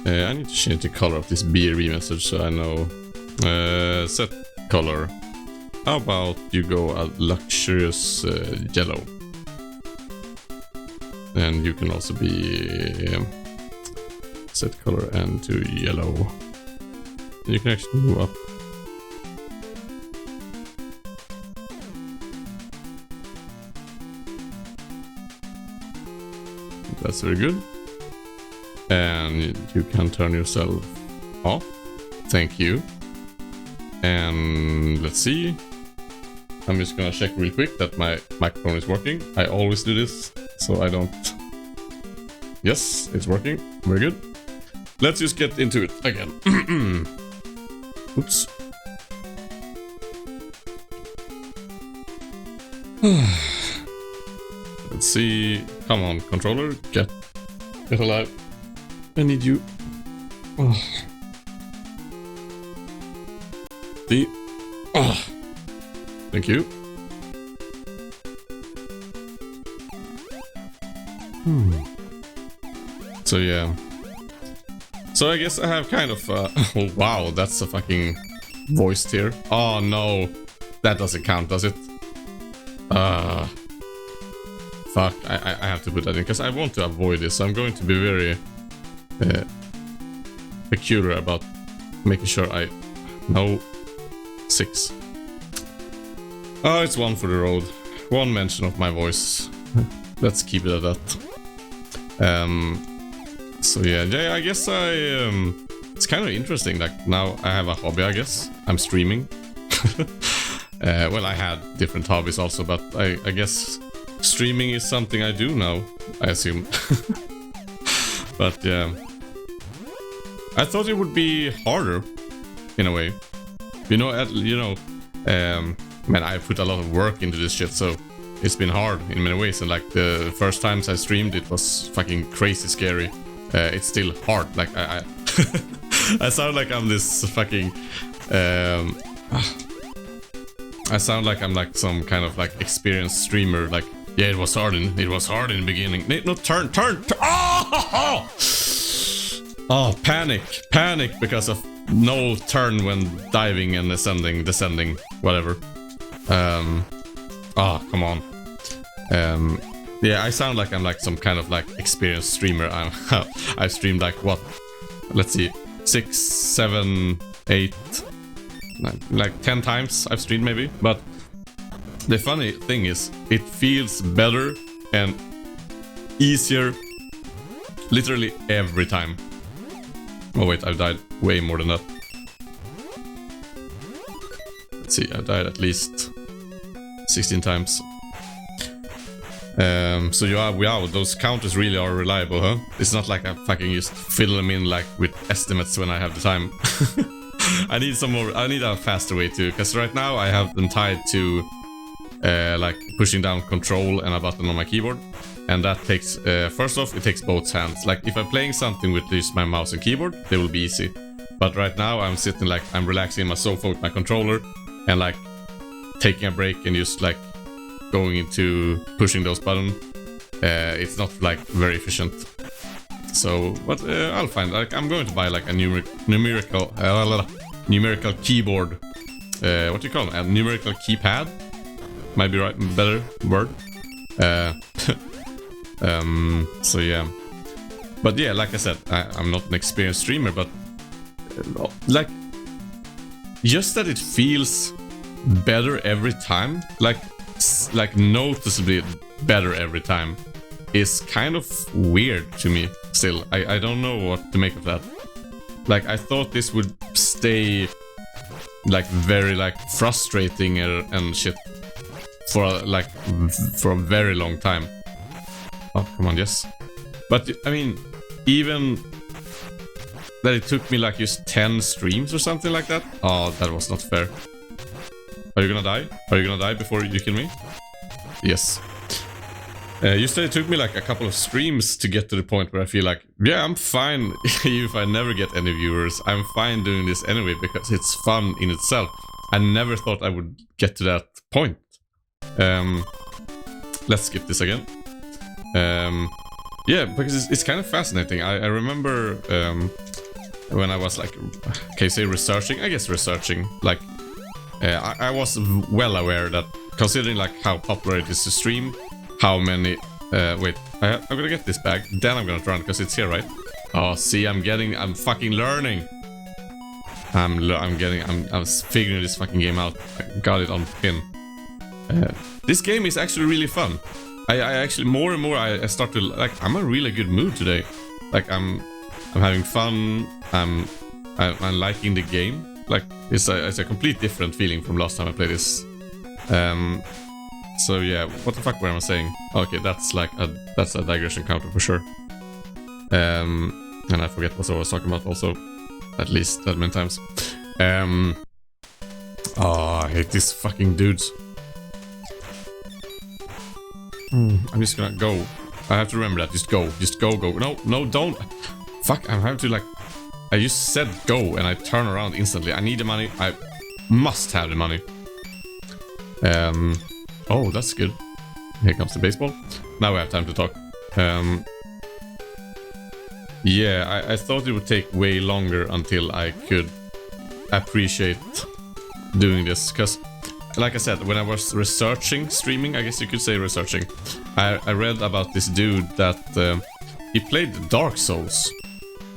I need to change the color of this BRE message so I know. Set color. How about you go a luxurious yellow? And you can also be set color and to yellow. You can actually move up. That's very good. And you can turn yourself off. Thank you. And let's see. I'm just gonna check real quick that my microphone is working. I always do this, so I don't... Yes, it's working. Very good. Let's just get into it again. Oops. Let's see. Come on, controller. Get alive. I need you. Oh. See? Oh. Thank you. So yeah. So I guess I have kind of oh wow, that's a fucking voice tier. Oh no. That doesn't count, does it? Fuck, I have to put that in because I want to avoid this. I'm going to be very peculiar about making sure I know 6. Oh, it's 1 for the road. 1 mention of my voice. Let's keep it at that. So yeah, I guess it's kind of interesting. Like now I have a hobby, I guess. I'm streaming. Well, I had different hobbies also, but I guess streaming is something I do now, I assume. But yeah, I thought it would be harder in a way. Man, I put a lot of work into this shit, so it's been hard in many ways. And like the first times I streamed, it was fucking crazy scary. It's still hard. Like I I sound like I'm this fucking I sound like I'm like some kind of like experienced streamer. Like, yeah, it was hard in the beginning. No, turn. Oh, panic because of no turn when diving and descending, whatever. Oh, come on. Yeah, I sound like I'm like some kind of like experienced streamer. I've streamed like what? Let's see, 6, 7, 8, 9, like 10 times I've streamed maybe. But the funny thing is, it feels better and easier literally every time. Oh wait, I've died way more than that. Let's see, I died at least 16 times. So wow, those counters really are reliable, huh? It's not like I fucking just fill them in like with estimates when I have the time. I need a faster way too, because right now I have them tied to like pushing down control and a button on my keyboard. And that takes, first off, it takes both hands. Like if I'm playing something with just my mouse and keyboard, they will be easy. But right now I'm sitting like, I'm relaxing in my sofa with my controller and like taking a break and just like going into pushing those buttons. It's not like very efficient. So, but I'll find, like, I'm going to buy like a numerical keyboard. What do you call it? A numerical keypad? Might be right, better word. So yeah. But yeah, like I said, I'm not an experienced streamer, but like just that it feels better every time, like noticeably better every time, is kind of weird to me still. I don't know what to make of that. Like I thought this would stay like very like frustrating and shit for a very long time. Oh, come on, yes. But I mean, even that it took me like just 10 streams or something like that. Oh, that was not fair. Are you gonna die? Are you gonna die before you kill me? Yes. You said it took me like a couple of streams to get to the point where I feel like, yeah, I'm fine if I never get any viewers. I'm fine doing this anyway because it's fun in itself. I never thought I would get to that point. Let's skip this again. Yeah, because it's kind of fascinating. I remember when I was like, can you say researching? I guess researching. Like, I was well aware that considering like how popular it is to stream, how many. Wait, I'm gonna get this bag. Then I'm gonna run because it's here, right? Oh, see, I'm fucking learning. I'm figuring this fucking game out. I got it on pin. This game is actually really fun. I actually more and more I start to like. I'm in a really good mood today. Like I'm having fun. I'm liking the game. Like it's a complete different feeling from last time I played this. So yeah, what the fuck were I saying? Okay, that's a digression counter for sure. And I forget what I was talking about also. At least that many times. Oh, I hate these fucking dudes. I'm just gonna go. I have to remember that. Just go. Just go. No, don't. Fuck, I have to like... I just said go and I turn around instantly. I need the money. I must have the money. Oh, that's good. Here comes the baseball. Now we have time to talk. Yeah, I thought it would take way longer until I could appreciate doing this. Because, like I said, when I was researching streaming, I guess you could say researching, I read about this dude that he played Dark Souls.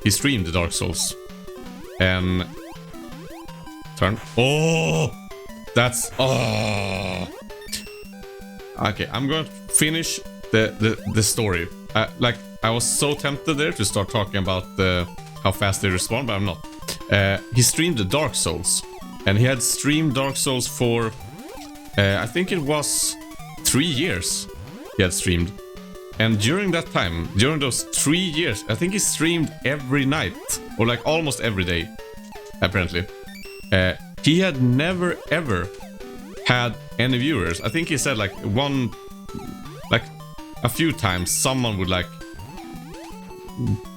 He streamed Dark Souls. And... Turn. Oh! That's... Oh! Okay, I'm going to finish the story. Like... I was so tempted there to start talking about how fast they respond, but I'm not. He streamed the Dark Souls, and he had streamed Dark Souls for, I think it was 3 years he had streamed. And during that time, during those 3 years, I think he streamed every night, or like almost every day, apparently. He had never ever had any viewers. I think he said like a few times someone would like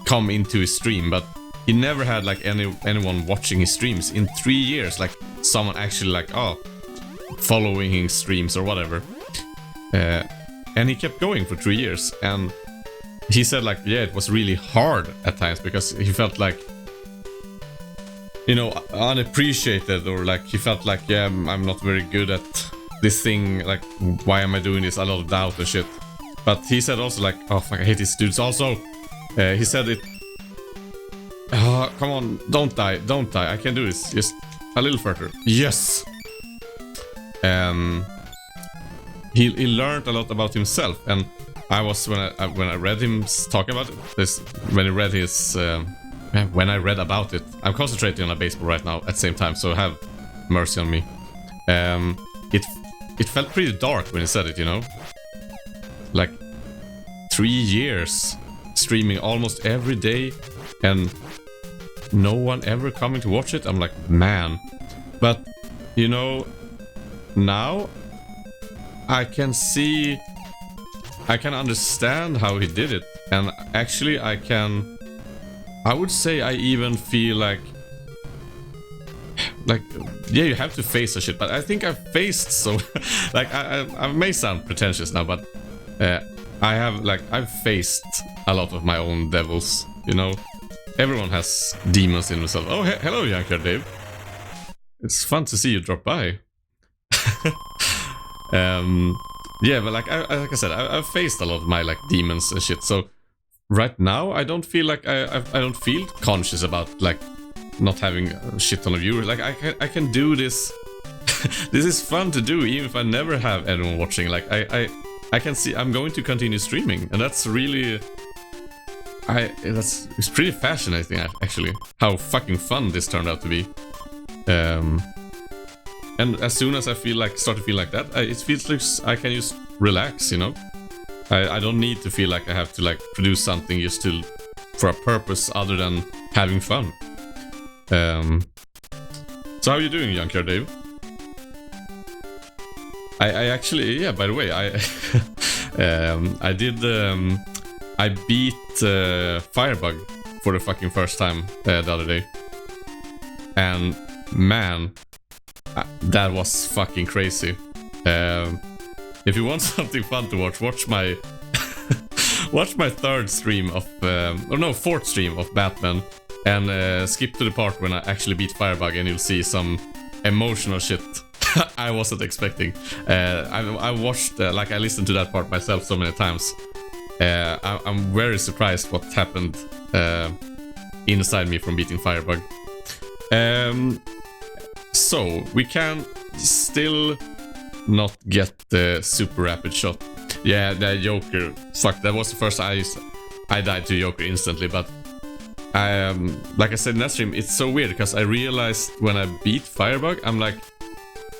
come into his stream, but he never had like anyone watching his streams in 3 years, like someone actually like following his streams or whatever. And he kept going for 3 years, and he said like, yeah, it was really hard at times because he felt like, you know, unappreciated, or like he felt like, yeah, I'm not very good at this thing, like why am I doing this, a lot of doubt and shit. But he said also like, oh fuck, I hate these dudes also. He said it... come on, don't die, I can do this, just a little further. Yes! He learned a lot about himself, and I was, when I read him talking about this, when I read about it, I'm concentrating on a baseball right now at the same time, so have mercy on me. It felt pretty dark when he said it, you know? Like, 3 years... streaming almost every day and no one ever coming to watch it. I'm like, man. But you know, now I can understand how he did it, and actually I would say I even feel like yeah, you have to face a shit, but I think I've faced so like I may sound pretentious now, but I've faced a lot of my own devils, you know. Everyone has demons in themselves. Oh, hello, Yanker Dave. It's fun to see you drop by. Yeah, but like I said, I've faced a lot of my like demons and shit. So right now, I don't feel like I don't feel conscious about like not having a shit ton of viewers. Like I can do this. This is fun to do, even if I never have anyone watching. Like I can see I'm going to continue streaming, and that's really it's pretty fascinating actually how fucking fun this turned out to be. And as soon as I start to feel like that, it feels like I can just relax, you know. I don't need to feel like I have to like produce something just for a purpose other than having fun. So how are you doing, Junkyard Dave? I actually, yeah, by the way, I beat Firebug for the fucking first time the other day. And man, that was fucking crazy. If you want something fun to watch my watch my third stream of, or no, fourth stream of Batman, and skip to the part when I actually beat Firebug, and you'll see some emotional shit I wasn't expecting. I watched, like, I listened to that part myself so many times. I'm very surprised what happened inside me from beating Firebug. So we can still not get the super rapid shot. Yeah, the Joker. Fuck, that was the first I died to Joker instantly, but like I said in that stream, it's so weird because I realized when I beat Firebug, I'm like,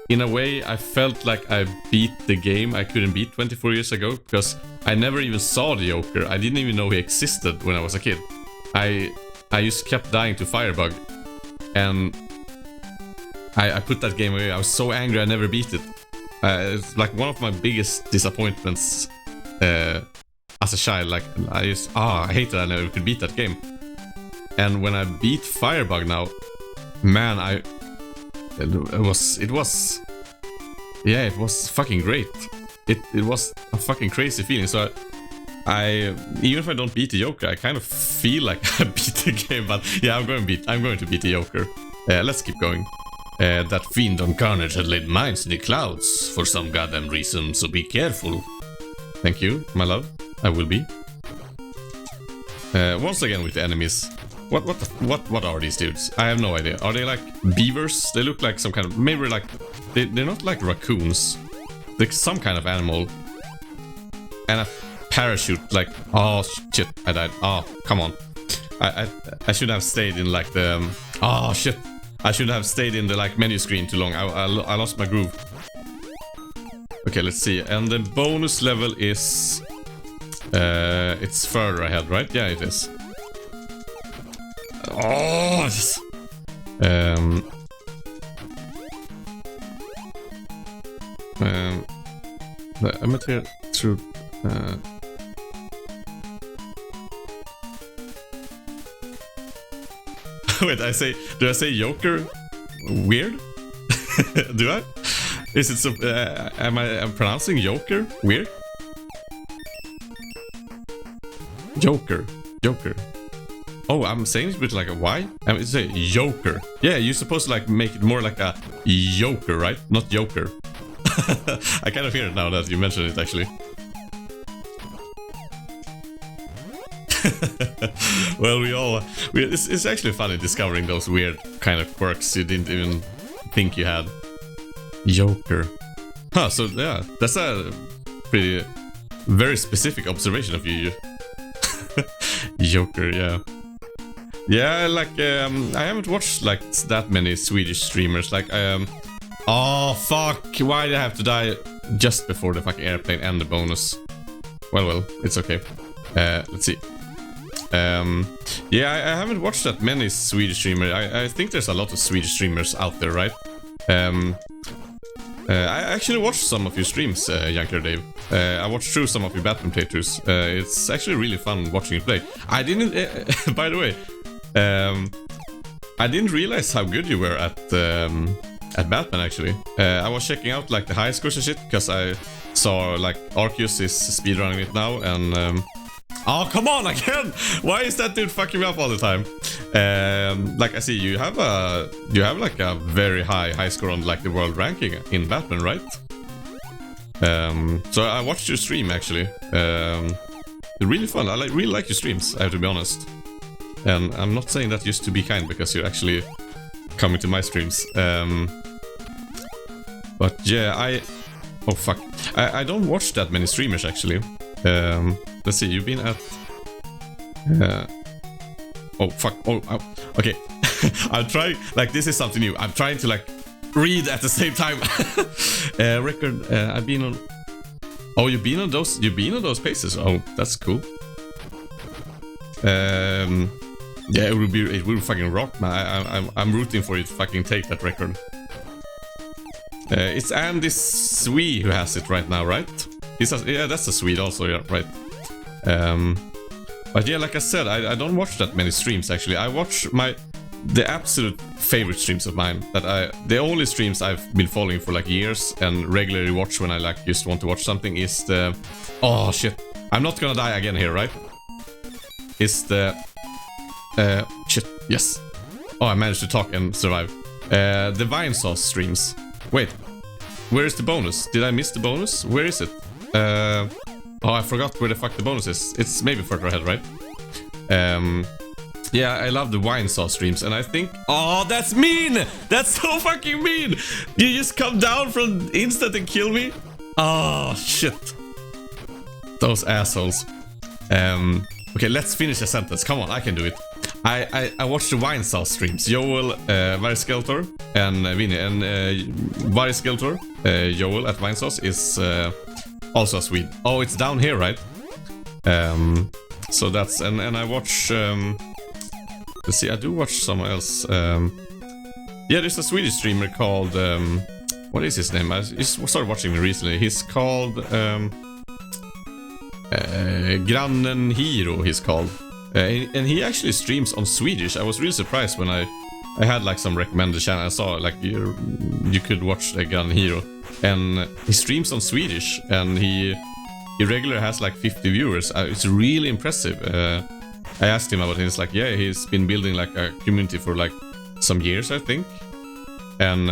in a way, I felt like I beat the game I couldn't beat 24 years ago because I never even saw the Joker. I didn't even know he existed when I was a kid. I just kept dying to Firebug, and I put that game away. I was so angry I never beat it. It's like one of my biggest disappointments as a child. Like, I hate that I never could beat that game. And when I beat Firebug now, man, it was fucking great. It was a fucking crazy feeling. So I even if I don't beat the Joker, I kind of feel like I beat the game. But yeah, I'm going to beat the Joker. Let's keep going. That fiend on Carnage had laid mines in the clouds for some goddamn reason, so be careful. Thank you, my love. I will be. Once again with the enemies. What are these dudes? I have no idea. Are they like beavers? They look like some kind of, maybe like, they're not like raccoons. They're some kind of animal. And a parachute, like, oh shit, I died. Oh, come on. I should have stayed in like the, oh shit. I should have stayed in the like menu screen too long. I lost my groove. Okay, let's see. And the bonus level is, it's further ahead, right? Yeah, it is. Oh, yes. The amateur through. Wait, do I say Joker? Weird? Do I? Is it so? Am I pronouncing Joker weird? Joker. Oh, I'm saying it with like a Y? It's a Joker. Yeah, you're supposed to like make it more like a Joker, right? Not Joker. I kind of hear it now that you mentioned it, actually. Well, it's actually funny discovering those weird kind of quirks you didn't even think you had. Joker. Huh, so yeah, that's a pretty, very specific observation of you. Joker, yeah. Yeah, like, I haven't watched, like, that many Swedish streamers, like, oh, fuck, why did I have to die just before the fucking airplane and the bonus? Well, it's okay. Let's see. Yeah, I haven't watched that many Swedish streamers. I think there's a lot of Swedish streamers out there, right? I actually watched some of your streams, Yankler Dave. I watched through some of your Batman playthroughs. It's actually really fun watching you play. I didn't, by the way, I didn't realize how good you were at Batman, actually. I was checking out like the high scores and shit, because I saw like Arceus is speedrunning it now, and oh, come on again! Why is that dude fucking me up all the time? Like, I see you have like a very high score on like the world ranking in Batman, right? So I watched your stream, actually. Really fun. I really like your streams, I have to be honest. And I'm not saying that just to be kind, because you're actually coming to my streams. But yeah, oh fuck, I don't watch that many streamers, actually. Let's see, you've been at... oh, fuck. Oh, okay. I'm trying... Like, this is something new. I'm trying to, like, read at the same time. Record... I've been on... Oh, you've been on those... You've been on those paces. Oh, that's cool. Yeah, it will fucking rock, man. I'm rooting for you to fucking take that record. It's Andy Swee who has it right now, right? Yeah, that's a Swede also, yeah, right. But yeah, like I said, I don't watch that many streams, actually. I watch the absolute favorite streams of mine, the only streams I've been following for like years and regularly watch when I like just want to watch something is the... Oh shit, I'm not gonna die again here, right? Is the... shit, yes. Oh, I managed to talk and survive. The Vine Sauce streams. Wait, where is the bonus? Did I miss the bonus? Where is it? Oh, I forgot where the fuck the bonus is. It's maybe further ahead, right? Yeah, I love the wine sauce streams, and I think... Oh, that's mean! That's so fucking mean! You just come down from instant and kill me? Oh, shit. Those assholes. Okay, let's finish the sentence. Come on, I can do it. I watched the wine sauce streams. Joel, Varskeletor, and Vinny. And Varskeletor, Joel at Wine Sauce is also a Swede. Oh, it's down here, right? So that's... And I watch... let's see, I do watch someone else. Yeah, there's a Swedish streamer called... what is his name? I just started watching him recently. He's called... Grannen Hero, he's called. And he actually streams on Swedish. I was really surprised when I had like some recommended channel. I saw like you could watch Grannen Hero. And he streams on Swedish. And he regularly has like 50 viewers. It's really impressive. I asked him about it. He's like, yeah, he's been building like a community for like some years, I think. And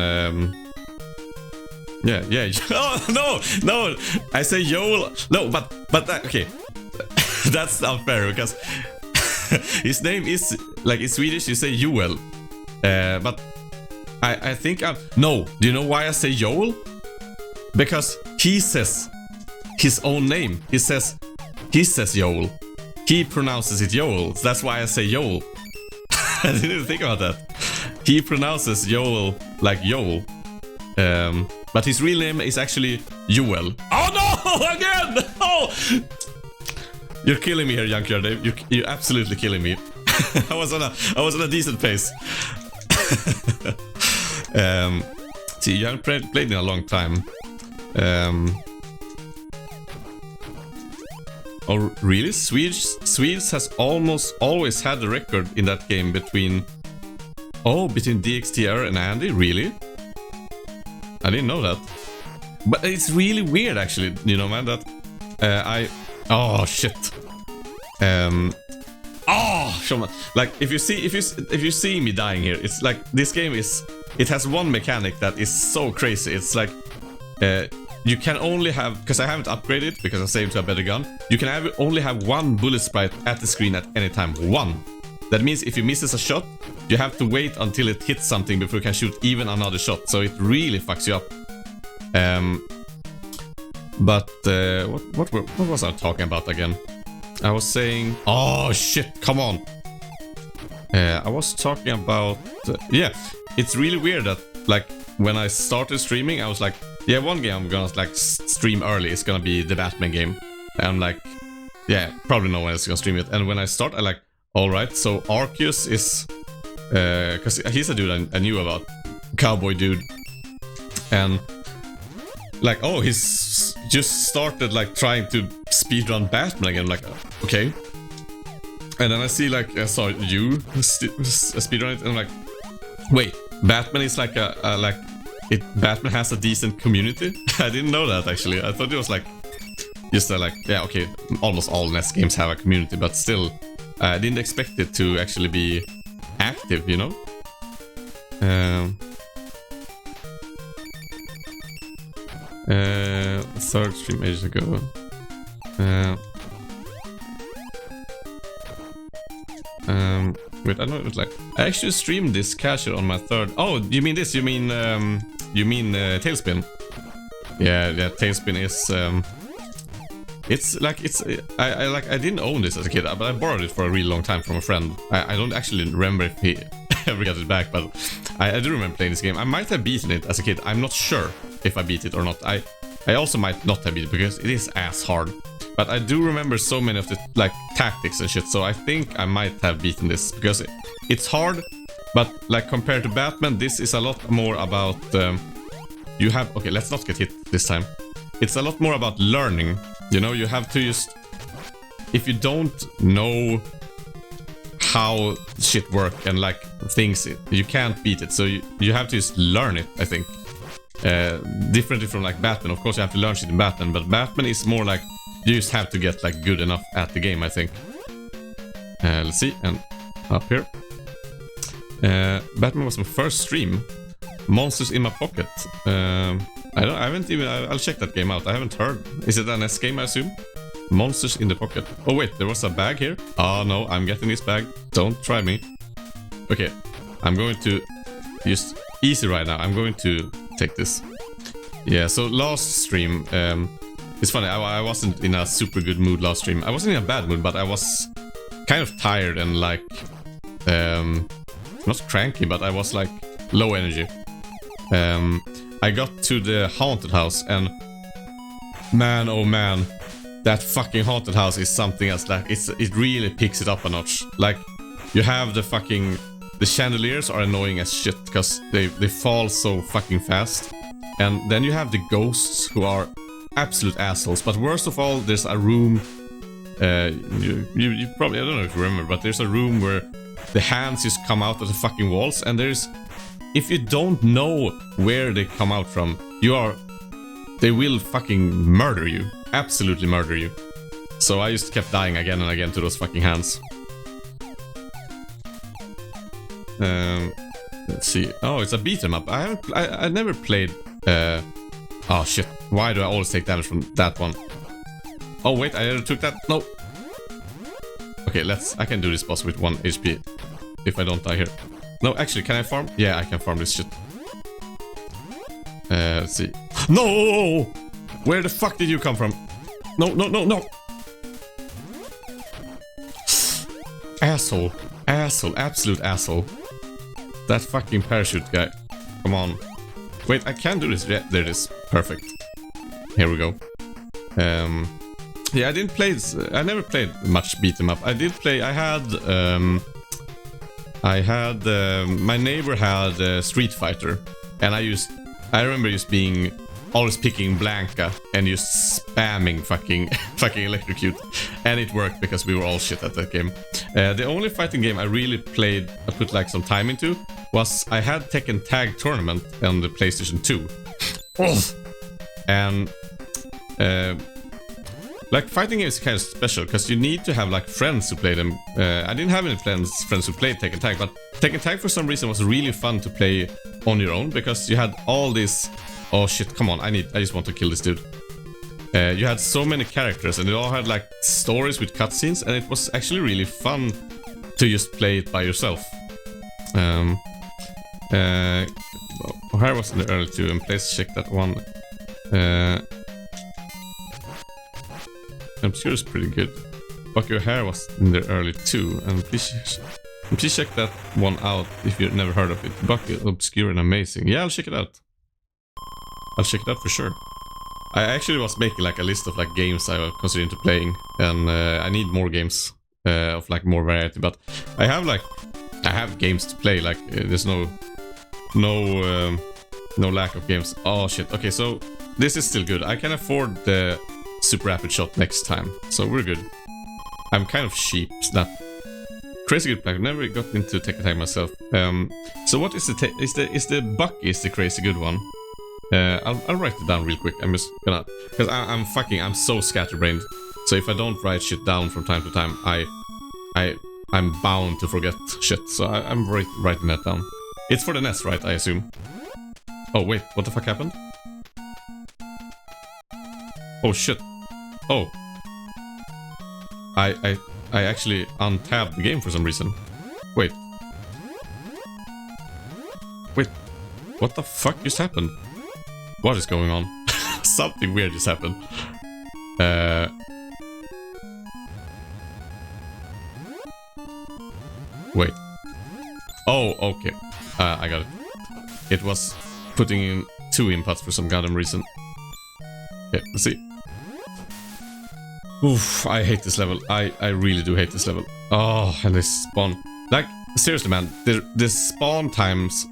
yeah. Oh, no. I say Joel. No, but that, okay. That's unfair because his name is like in Swedish you say Joel. But I think no. Do you know why I say Joel? Because he says his own name. He says Joel. He pronounces it Joel. So that's why I say Joel. I didn't even think about that. He pronounces Joel like Joel. But his real name is actually Joel. Oh no! Again! Oh! You're killing me here, Junkyard Dave. You're absolutely killing me. I was on a decent pace. See, you haven't played in a long time. Oh, really? Swedes has almost always had the record in that game between DXTR and Andy. Really? I didn't know that. But it's really weird, actually. You know, man. That oh shit. Like if you see me dying here, it's like this game is. It has one mechanic that is so crazy. It's like you can only have, because I haven't upgraded because I saved to a better gun. You can only have one bullet sprite at the screen at any time. One. That means if you misses a shot, you have to wait until it hits something before you can shoot even another shot. So it really fucks you up. But what was I talking about again? I was saying... Oh shit, come on. I was talking about... yeah, it's really weird that like when I started streaming, I was like, yeah, one game I'm gonna like stream early. It's gonna be the Batman game. And I'm like, yeah, probably no one else is gonna stream it. And when I start, I like, alright, so Arceus is... because he's a dude I knew about. Cowboy dude. And... like, oh, he's just started like trying to speedrun Batman again. Like, okay. And then I see like, I saw you speedrun it, and I'm like, wait, Batman is like Batman has a decent community? I didn't know that actually. I thought it was like, just like, yeah, okay, almost all NES games have a community, but still, I didn't expect it to actually be active, you know? Third stream ages ago. Wait, I know it was like I actually streamed this casual on my third. Oh, you mean this? You mean TALESPIN? Yeah, TALESPIN is it's like I didn't own this as a kid, but I borrowed it for a really long time from a friend. I don't actually remember if he ever got it back, but I do remember playing this game. I might have beaten it as a kid. I'm not sure if I beat it or not. I also might not have beat it because it is ass hard. But I do remember so many of the like tactics and shit, so I think I might have beaten this because it's hard, but like compared to Batman, this is a lot more about you have, okay, let's not get hit this time. It's a lot more about learning, you know. You have to just, if you don't know how shit work and like things, you can't beat it, so you have to just learn it, I think. Differently from like Batman, of course you have to learn shit in Batman, but Batman is more like You just have to get like good enough at the game, I think. Let's see, and up here. Batman was my first stream. Monsters in My Pocket. I'll check that game out. I haven't heard. Is it an NES game, I assume? Monsters in the Pocket. Oh wait, there was a bag here. Oh no, I'm getting this bag. Don't try me. Okay, I'm going to just easy right now. I'm going to take this. Yeah, so last stream, it's funny, I wasn't in a super good mood last stream. I wasn't in a bad mood, but I was kind of tired and like, not cranky, but I was like low energy. I got to the haunted house and man, oh man, that fucking haunted house is something else. Like it really picks it up a notch. Like you have the chandeliers are annoying as shit because they fall so fucking fast. And then you have the ghosts who are absolute assholes. But worst of all, there's a room. You probably, I don't know if you remember, but there's a room where the hands just come out of the fucking walls. And if you don't know where they come out from, they will fucking murder you. Absolutely murder you. So I just kept dying again and again to those fucking hands. Let's see. Oh, it's a beat 'em up. I never played. Oh shit. Why do I always take damage from that one? Oh wait, I took that. No. Okay, I can do this boss with 1 HP if I don't die here. No, actually, can I farm? Yeah, I can farm this shit. Let's see. No! Where the fuck did you come from? No, no, no, no! Asshole. Asshole. Absolute asshole. That fucking parachute guy. Come on. Wait, I can do this. Yeah, there it is. Perfect. Here we go. Yeah, I never played much beat 'em up. I did play. My neighbor had Street Fighter, and I remember just always picking Blanca and just spamming fucking electrocute, and it worked because we were all shit at that game. The only fighting game I really played, I put like some time into, was I had Tekken Tag Tournament on the PlayStation 2. And like fighting games is kind of special because you need to have like friends who play them. I didn't have any friends who played Tekken Tag, but Tekken Tag for some reason was really fun to play on your own because you had all this. Oh shit! Come on! I just want to kill this dude. You had so many characters, and they all had like stories with cutscenes, and it was actually really fun to just play it by yourself. O'Hare was in the early 2, and please check that one. Obscure is pretty good. Bucky O'Hare was in the early 2, and please check that one out if you've never heard of it. Bucky, Obscure, and amazing. Yeah, I'll check it out. I'll check it out for sure. I actually was making like a list of like games I was considering to playing, and I need more games of like more variety. But I have games to play. Like there's no lack of games. Oh shit. Okay, so this is still good. I can afford the super rapid shot next time, so we're good. I'm kind of cheap. Snap. Crazy good player. Never got into Tekken Tag myself. So what is the Bucky is the crazy good one? I'll write it down real quick. I'm just gonna, because I'm so scatterbrained. So if I don't write shit down from time to time, I'm bound to forget shit. So I'm writing that down. It's for the NES, right? I assume. Oh wait, what the fuck happened? Oh shit. Oh. I actually untabbed the game for some reason. Wait. What the fuck just happened? What is going on? Something weird just happened. Wait. Oh, okay. I got it. It was putting in 2 inputs for some goddamn reason. Okay, let's see. Oof, I hate this level. I really do hate this level. Oh, and this spawn. Like, seriously, man. The spawn times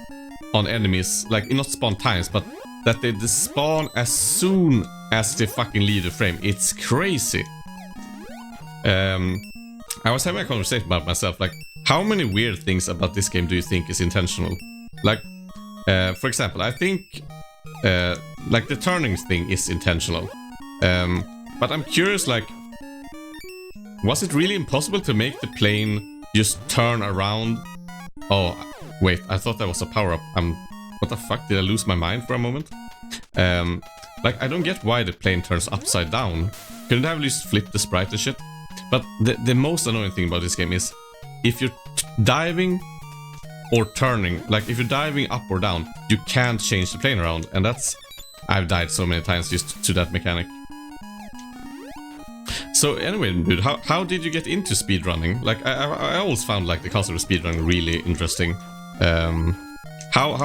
on enemies, like, not spawn times, but that they spawn as soon as they fucking leave the frame. It's crazy. I was having a conversation about myself, like, how many weird things about this game do you think is intentional? Like, for example, I think, like, the turning thing is intentional. But I'm curious, like, was it really impossible to make the plane just turn around? Oh, wait, I thought that was a power-up. What the fuck? Did I lose my mind for a moment? Like, I don't get why the plane turns upside down. Couldn't I have just flipped the sprite and shit? But the most annoying thing about this game is if you're diving or turning, like if you're diving up or down, you can't change the plane around, and that's... I've died so many times just to that mechanic. So anyway, dude, how did you get into speedrunning? Like, I always found like the concept of speedrunning really interesting. How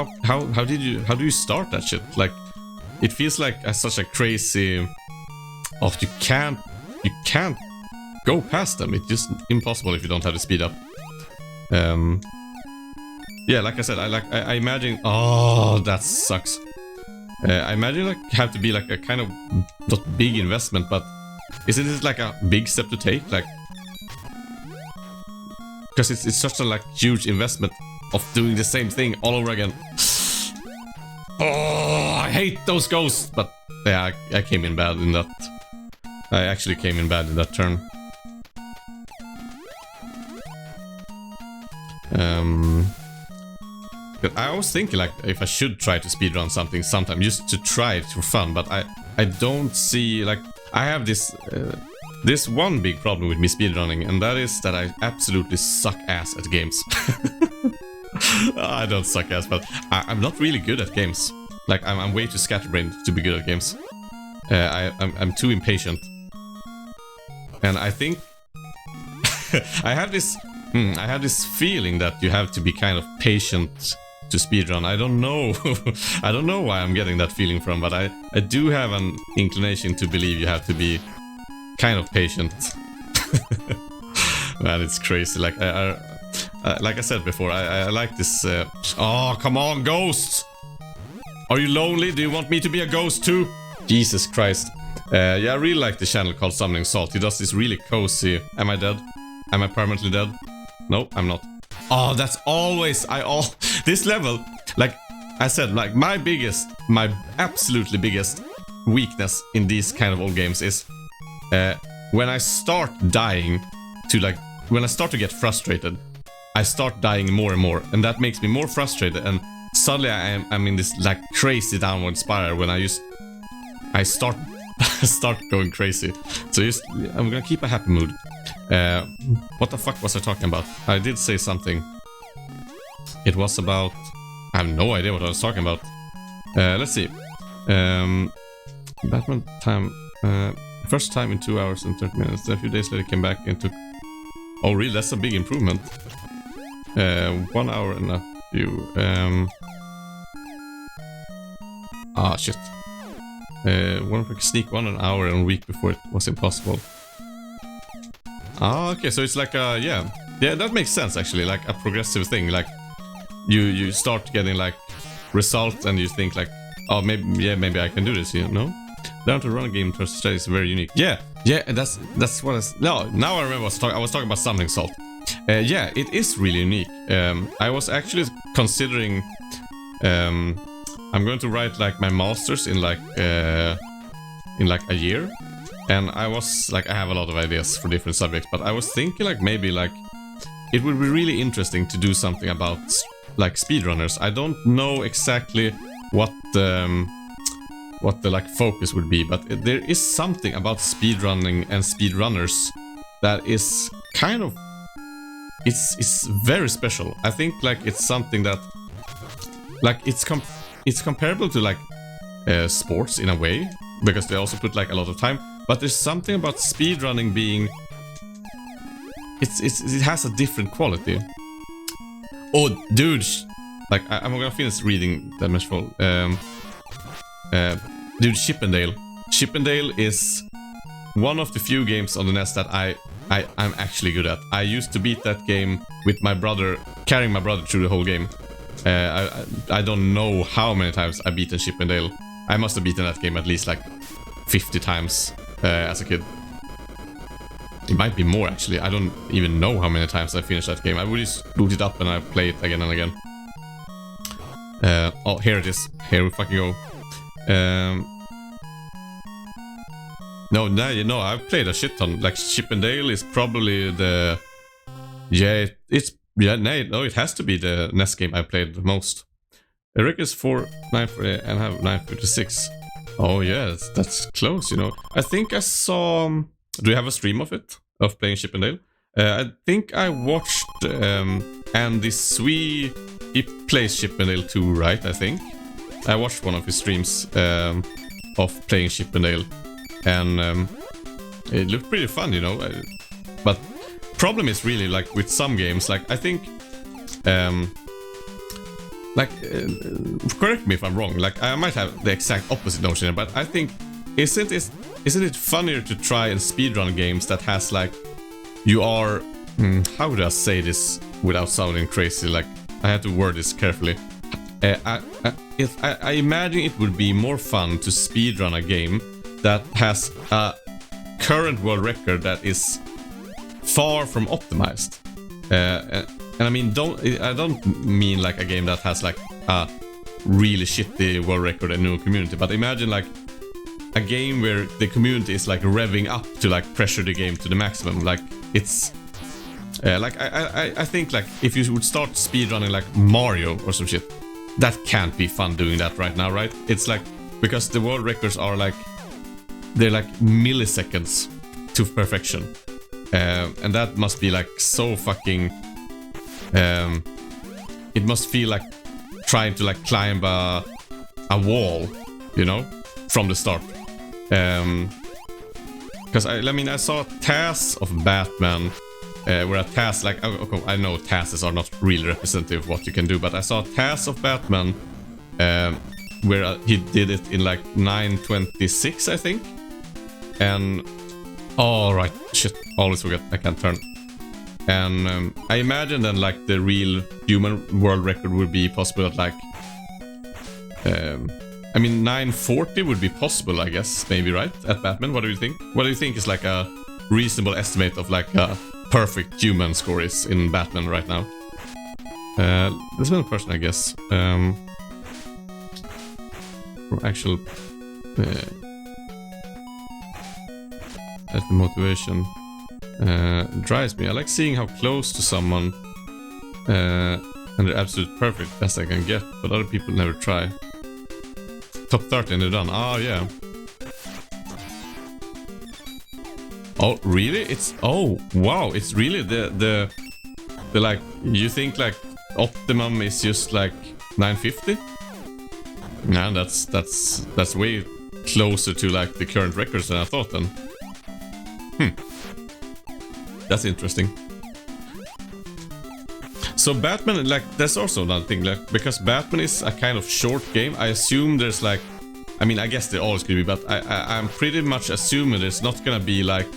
do you start that shit? Like, it feels like such a crazy... Oh, you can't go past them. It's just impossible if you don't have the speed up. Yeah, like I said, I imagine... Oh, that sucks. I imagine like have to be like a kind of not big investment, but isn't it like a big step to take? Like, because it's such a like huge investment of doing the same thing all over again. Oh, I hate those ghosts. But yeah, I came in bad in that. I actually came in bad in that turn. But I was thinking like if I should try to speedrun something sometime just to try it for fun, but I don't see like I have this one big problem with me speedrunning, and that is that I absolutely suck ass at games. I don't suck ass, but I'm not really good at games. Like I'm way too scatterbrained to be good at games. I'm too impatient, and I think I have this feeling that you have to be kind of patient to speedrun. I don't know. I don't know why I'm getting that feeling from, but I do have an inclination to believe you have to be kind of patient. Man, it's crazy. Like like I said before, I like this. Oh, come on, ghosts! Are you lonely? Do you want me to be a ghost too? Jesus Christ. Yeah, I really like the channel called Summoning Salt. He does this really cozy... Am I dead? Am I permanently dead? No, I'm not. Oh, that's always... This level, like I said, like my absolutely biggest weakness in these kind of old games is when I start dying to like... When I start to get frustrated, I start dying more and more, and that makes me more frustrated, and suddenly I'm in this like crazy downward spiral when I start going crazy. So I'm gonna keep a happy mood. What the fuck was I talking about? I did say something. It was about... I have no idea what I was talking about. Let's see. Batman time... first time in 2 hours and 30 minutes. A few days later came back and took... Oh really? That's a big improvement. 1 hour and a few... Ah, shit. One sneak 1 hour and a week before it was impossible. Ah, okay, so it's like a... Yeah, that makes sense actually, like a progressive thing. Like, you start getting like results and you think like, oh, maybe I can do this, you know? Down to run a game versus strategy is very unique. Yeah, that's what no, now I remember I was talking about Summoning Salt. Yeah, it is really unique. I was actually considering I'm going to write like my masters in like a year, and I was like, I have a lot of ideas for different subjects, but I was thinking like maybe like it would be really interesting to do something about like speedrunners. I don't know exactly what the like focus would be, but there is something about speedrunning and speedrunners that is kind of it's very special. I think like it's something that like it's comparable to like sports in a way, because they also put like a lot of time, but there's something about speedrunning being it has a different quality. Oh dude, like I'm gonna finish reading that much full. Dude, Chippendale is one of the few games on the NES that I'm actually good at. I used to beat that game with my brother, carrying my brother through the whole game. I don't know how many times I beaten Chippendale. I must have beaten that game at least like 50 times as a kid. It might be more actually. I don't even know how many times I finished that game. I would just boot it up and I play it again and again. Oh, here it is. Here we fucking go. No, you know, I've played a shit ton. Like Chip and Dale is probably the it has to be the NES game I played the most. Eric is 4,948 and I have 956. Oh yeah, that's close, you know. I think I saw. Do you have a stream of it? Of playing Chip and Dale? I think I watched Andy Swee. He plays Chip and Dale 2, right? I think I watched one of his streams of playing Chip and Dale, and it looked pretty fun, you know. But problem is really like with some games, like I think, correct me if I'm wrong. Like I might have the exact opposite notion, but I think isn't it funnier to try and speedrun games that has like you are how would I say this without sounding crazy? Like I have to word this carefully. I imagine it would be more fun to speedrun a game that has a current world record that is far from optimized. And I mean, I don't mean like a game that has like a really shitty world record and no community, but imagine like a game where the community is like revving up to like pressure the game to the maximum. Like it's like I think like if you would start speedrunning like Mario or some shit, that can't be fun doing that right now, right? It's like because the world records are like they're like milliseconds to perfection, and that must be like so fucking. It must feel like trying to like climb a wall, you know, from the start. Because I mean I saw tasks of Batman where a task like I know tasks are not really representative of what you can do, but I saw tasks of Batman where he did it in like 9:26 I think, and oh right, shit, always forget I can't turn. And I imagine then like the real human world record would be possible at like I mean 9:40 would be possible, I guess, maybe, right, at Batman. What do you think? What do you think is like a reasonable estimate of like a perfect human score is in Batman right now? This one person, I guess. For actual at the motivation drives me. I like seeing how close to someone and they're absolute perfect best I can get, but other people never try. Top 30 and they're done. Oh yeah. Oh really? It's oh wow, it's really the like you think like optimum is just like 950? Nah, that's way closer to like the current records than I thought then. That's interesting. So Batman, like, that's also another thing, like, because Batman is a kind of short game. I assume there's like, I mean, I guess there always could be, but I'm pretty much assuming there's not gonna be like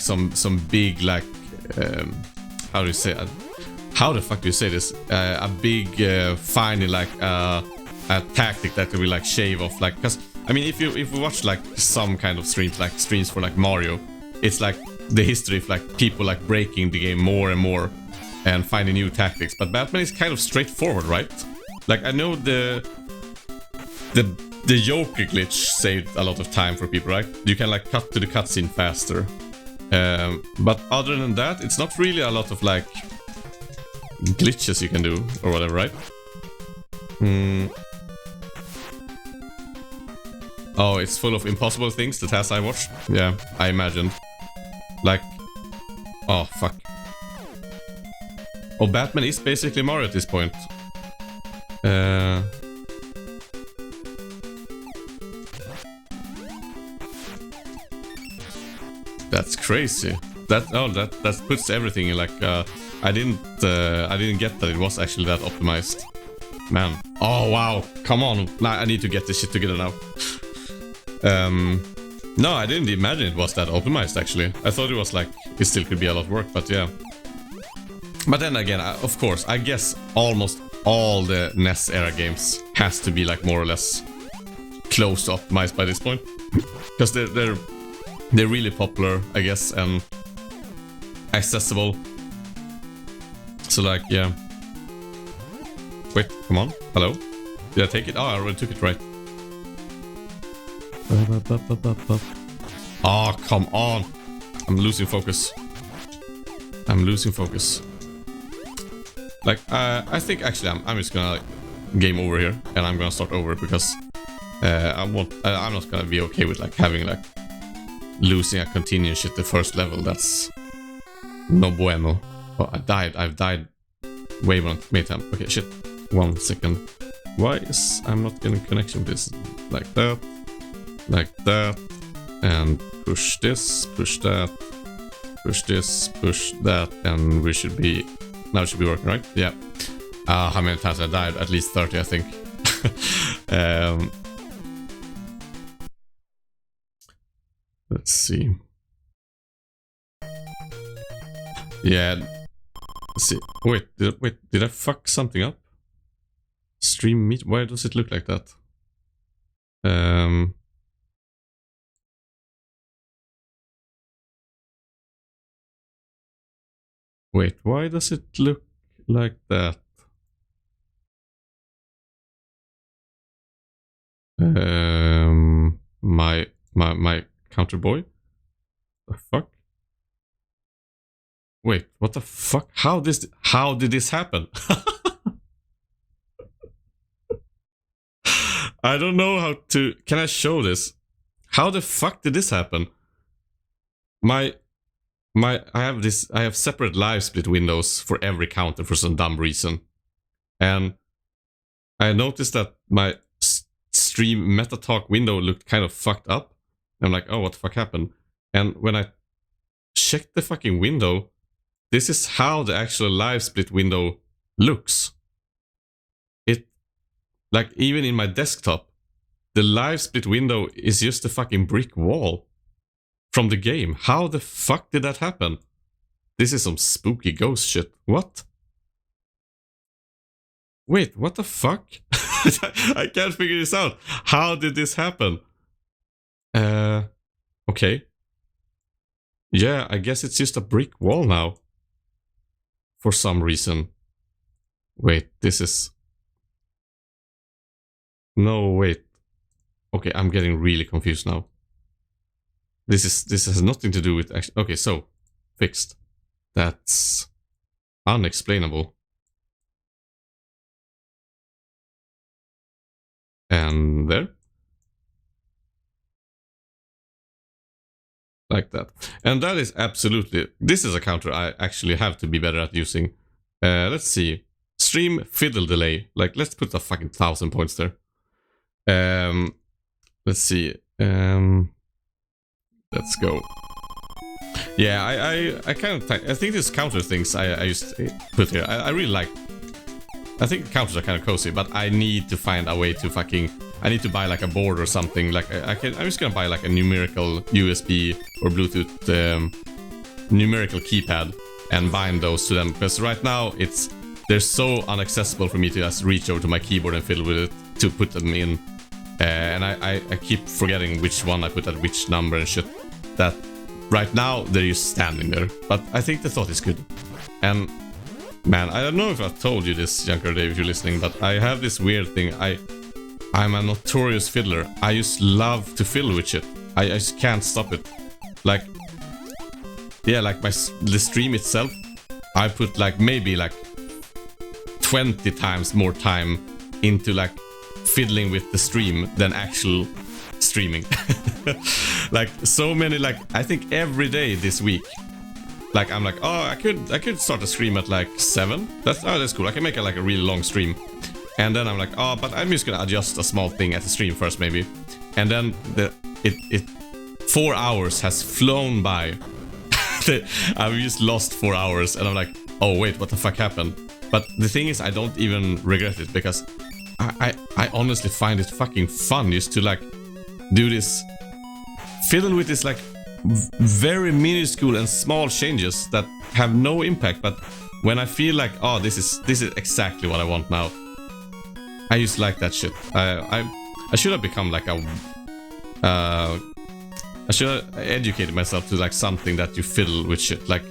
some big like how do you say? How the fuck do you say this? A big finding like a tactic that could be like shave off, like, because I mean, if we watch like some kind of streams for like Mario, it's like the history of like people like breaking the game more and more and finding new tactics. But Batman is kind of straightforward, right? Like I know the Joker glitch saved a lot of time for people, right? You can like cut to the cutscene faster. But other than that, it's not really a lot of like glitches you can do or whatever, right? Oh, it's full of impossible things, the task I watched? Yeah, I imagined. Like... Oh, fuck. Oh, Batman is basically Mario at this point. That's crazy. That puts everything in like... I didn't get that it was actually that optimized. Man. Oh, wow. Come on. I need to get this shit together now. No, I didn't imagine it was that optimized, actually. I thought it was like, it still could be a lot of work, but yeah. But then again, of course, I guess almost all the NES era games has to be like more or less close to optimized by this point. Because they're really popular, I guess, and accessible. So like, yeah. Wait, come on. Hello? Did I take it? Oh, I already took it, right. Oh, come on. I'm losing focus. Like, I think actually I'm just gonna like, game over here, and I'm gonna start over because I'm not gonna be okay with like having like losing a continuous shit the first level. That's no bueno. Oh, I've died way more many times. Okay, shit. 1 second. Why is I'm not getting connection with this? Like that, and push this, push that, push this, push that, and we should be now it should be working, right? Yeah. How many times I died? At least 30, I think. Let's see. Yeah. Let's see. Wait, did I fuck something up? Stream meet? Why does it look like that? Wait, why does it look like that? My counter boy? The fuck? Wait, what the fuck? How did this happen? I don't know how to. Can I show this? How the fuck did this happen? I have separate live split windows for every counter for some dumb reason. And I noticed that my stream meta talk window looked kind of fucked up. I'm like, oh, what the fuck happened? And when I checked the fucking window, this is how the actual live split window looks. It, like, even in my desktop, the live split window is just a fucking brick wall from the game. How the fuck did that happen? This is some spooky ghost shit. What? Wait, what the fuck? I can't figure this out. How did this happen? Okay. Yeah, I guess it's just a brick wall now. For some reason. Wait, this is... No, wait. Okay, I'm getting really confused now. This has nothing to do with... Okay, so, fixed. That's unexplainable. And there. Like that. And that is absolutely... This is a counter I actually have to be better at using. Let's see. Stream fiddle delay. Like, let's put a fucking 1,000 points there. Let's see. Let's go. Yeah, I kind of... I think these counter things I used to put here, I really like. I think the counters are kind of cozy, but I need to find a way to fucking... I need to buy like a board or something. Like I'm just gonna buy like a numerical USB or Bluetooth numerical keypad and bind those to them. Because right now they're so inaccessible for me to just reach over to my keyboard and fiddle with it to put them in. And I keep forgetting which one I put at which number and shit. That right now they're just standing there. But I think the thought is good. And man, I don't know if I've told you this, Junker Dave, if you're listening, but I have this weird thing. I'm a notorious fiddler. I just love to fiddle with shit. I just can't stop it. Like, yeah, like the stream itself, I put like maybe like 20 times more time into like fiddling with the stream than actual streaming. Like so many, like I think every day this week, like I'm like, oh, I could start a stream at like 7. That's cool. I can make like a really long stream. And then I'm like, oh, but I'm just gonna adjust a small thing at the stream first, maybe. And then 4 hours has flown by. I've just lost 4 hours, and I'm like, oh wait, what the fuck happened? But the thing is, I don't even regret it because I honestly find it fucking fun just to like do this, fiddle with this like very minuscule and small changes that have no impact. But when I feel like, oh, this is exactly what I want now. I just like that shit. I should have become like a... I should have educated myself to like something that you fiddle with shit. Like,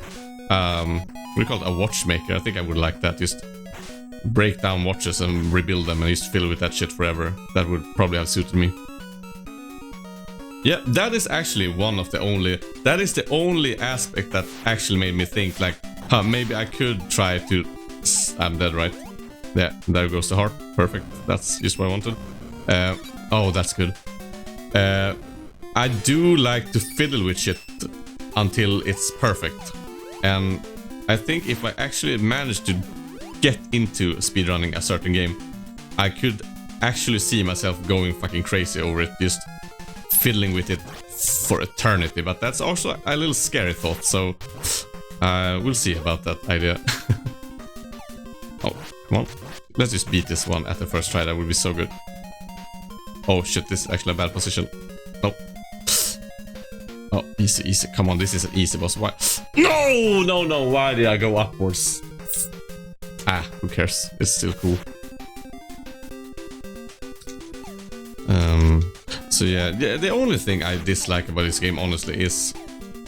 what do you call it? A watchmaker. I think I would like that. Just break down watches and rebuild them and just fiddle with that shit forever. That would probably have suited me. Yeah, that is actually one of the only... That is the only aspect that actually made me think like, huh, maybe I could try to... I'm dead, right? Yeah, there goes the heart. Perfect. That's just what I wanted. Oh, that's good. I do like to fiddle with shit until it's perfect. And I think if I actually manage to get into speedrunning a certain game, I could actually see myself going fucking crazy over it, just fiddling with it for eternity. But that's also a little scary thought, so we'll see about that idea. Oh, come on. Let's just beat this one at the first try. That would be so good. Oh shit, this is actually a bad position. Nope. Oh, easy, easy. Come on, this is an easy boss. Why? No, no, no. Why did I go upwards? Ah, who cares? It's still cool. So yeah, the only thing I dislike about this game, honestly, is...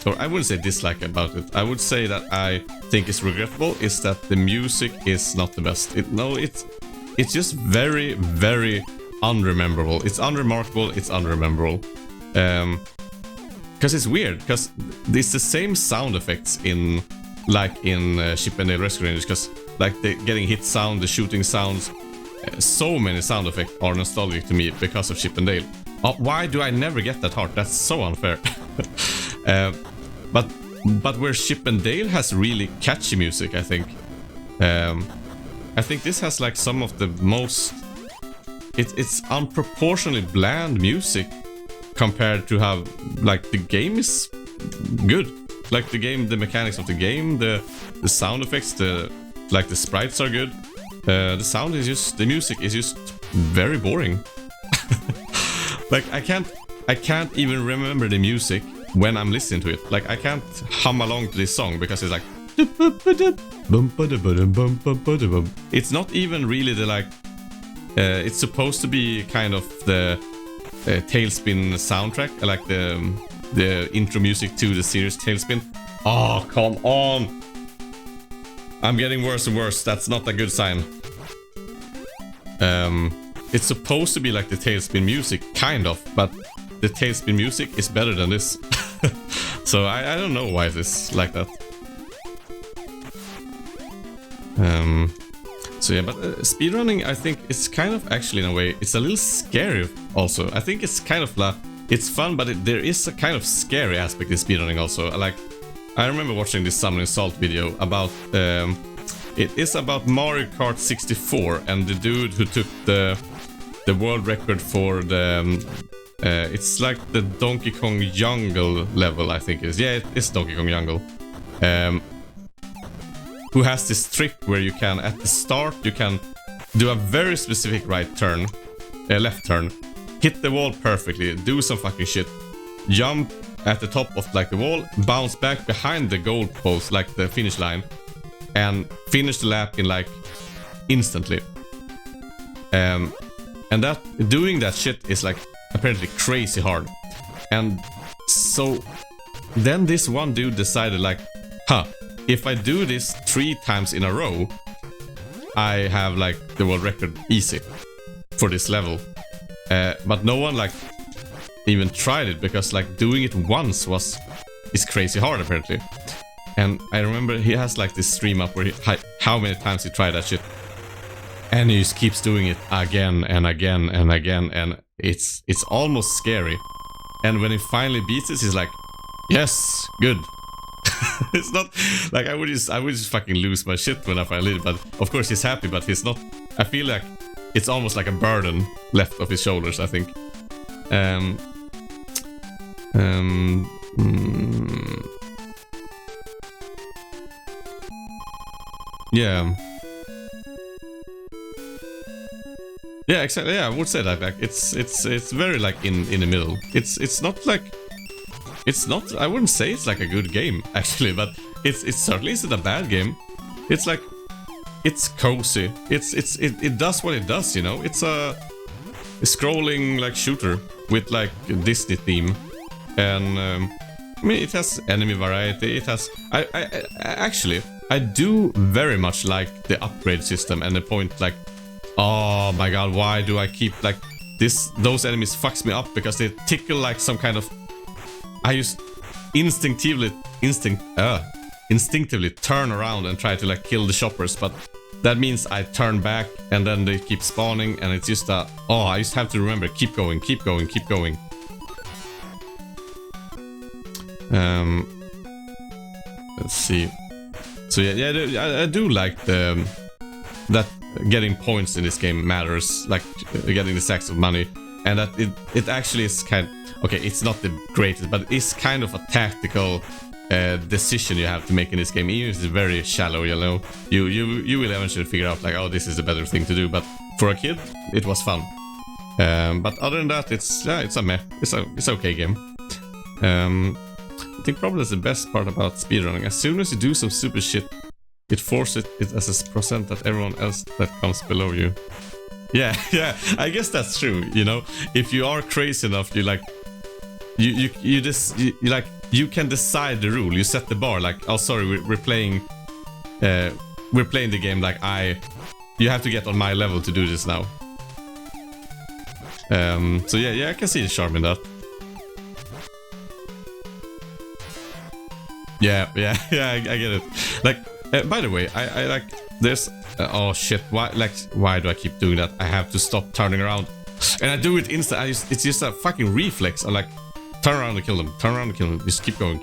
Or I wouldn't say dislike about it. I would say that I think is regrettable is that the music is not the best. It's just very, very unrememberable. It's unremarkable. It's unrememberable. Because it's weird. Because it's the same sound effects in Chip and Dale Rescue Rangers. Because like the getting hit sound, the shooting sounds, so many sound effects are nostalgic to me because of Chip and Dale. Why do I never get that heart? That's so unfair. But where Chip and Dale has really catchy music, I think. I think this has like some of the most... It's unproportionately bland music compared to how like the game is good. Like the game, the mechanics of the game, the sound effects, the sprites are good. The sound is just... The music is just very boring. Like I can't even remember the music when I'm listening to it. Like I can't hum along to this song because it's like... It's not even really the like... it's supposed to be kind of the TALESPIN soundtrack, like the intro music to the series TALESPIN. Oh, come on! I'm getting worse and worse. That's not a good sign. It's supposed to be like the TALESPIN music, kind of, but the TALESPIN music is better than this. So I don't know why it is like that. So yeah, but speedrunning, I think it's kind of actually in a way, it's a little scary also. I think it's kind of it's fun, but there is a kind of scary aspect in speedrunning also. Like, I remember watching this Summoning Salt video about, it is about Mario Kart 64 and the dude who took the world record for the, it's like the Donkey Kong Jungle level, I think it is. Yeah, it's Donkey Kong Jungle. Who has this trick where you can, at the start, you can do a very specific right turn, left turn, hit the wall perfectly, do some fucking shit, jump at the top of like the wall, bounce back behind the goal post, like the finish line, and finish the lap in like instantly. And that doing that shit is like apparently crazy hard. And so then this one dude decided like, huh, if I do this 3 times in a row, I have like the world record easy for this level. But no one like even tried it because like doing it once is crazy hard apparently. And I remember he has like this stream up where how many times he tried that shit. And he just keeps doing it again and again and again, and it's almost scary. And when he finally beats it, he's like, yes, good. It's not like I would just fucking lose my shit when I finally did it, but of course he's happy, but he's not. I feel like it's almost like a burden left off his shoulders, I think. Yeah. Yeah, exactly. Yeah, I would say that. Like, it's very like in the middle. It's not like, it's not. I wouldn't say it's like a good game actually, but it certainly isn't a bad game. It's like, it's cozy. It does what it does, you know. It's a scrolling like shooter with like a Disney theme, and I mean it has enemy variety. It has. I actually I do very much like the upgrade system and the point like. Oh my god, why do I keep like those enemies fucks me up because they tickle like some kind of... I just instinctively turn around and try to like kill the shoppers, but that means I turn back and then they keep spawning, and it's just I just have to remember, keep going. Let's see. So yeah, I do like that getting points in this game matters, like getting the stacks of money, and that it actually is okay, it's not the greatest, but it's kind of a tactical decision you have to make in this game. Even if it's very shallow, you know, you will eventually figure out like, oh, this is the better thing to do. But for a kid, it was fun. But other than that, it's a meh. It's okay game. I think probably that's the best part about speedrunning. As soon as you do some stupid shit, it forces it as a percent that everyone else that comes below you. Yeah, I guess that's true. You know, if you are crazy enough, you like, you can decide the rule. You set the bar. Like, oh, sorry, we're playing the game. Like, you have to get on my level to do this now. So yeah, I can see the charm in that. Yeah, I get it. Like, by the way, I like, there's oh shit, why do I keep doing that? I have to stop turning around, and I do it instant. It's just a fucking reflex. I'm like, turn around and kill them. Just keep going.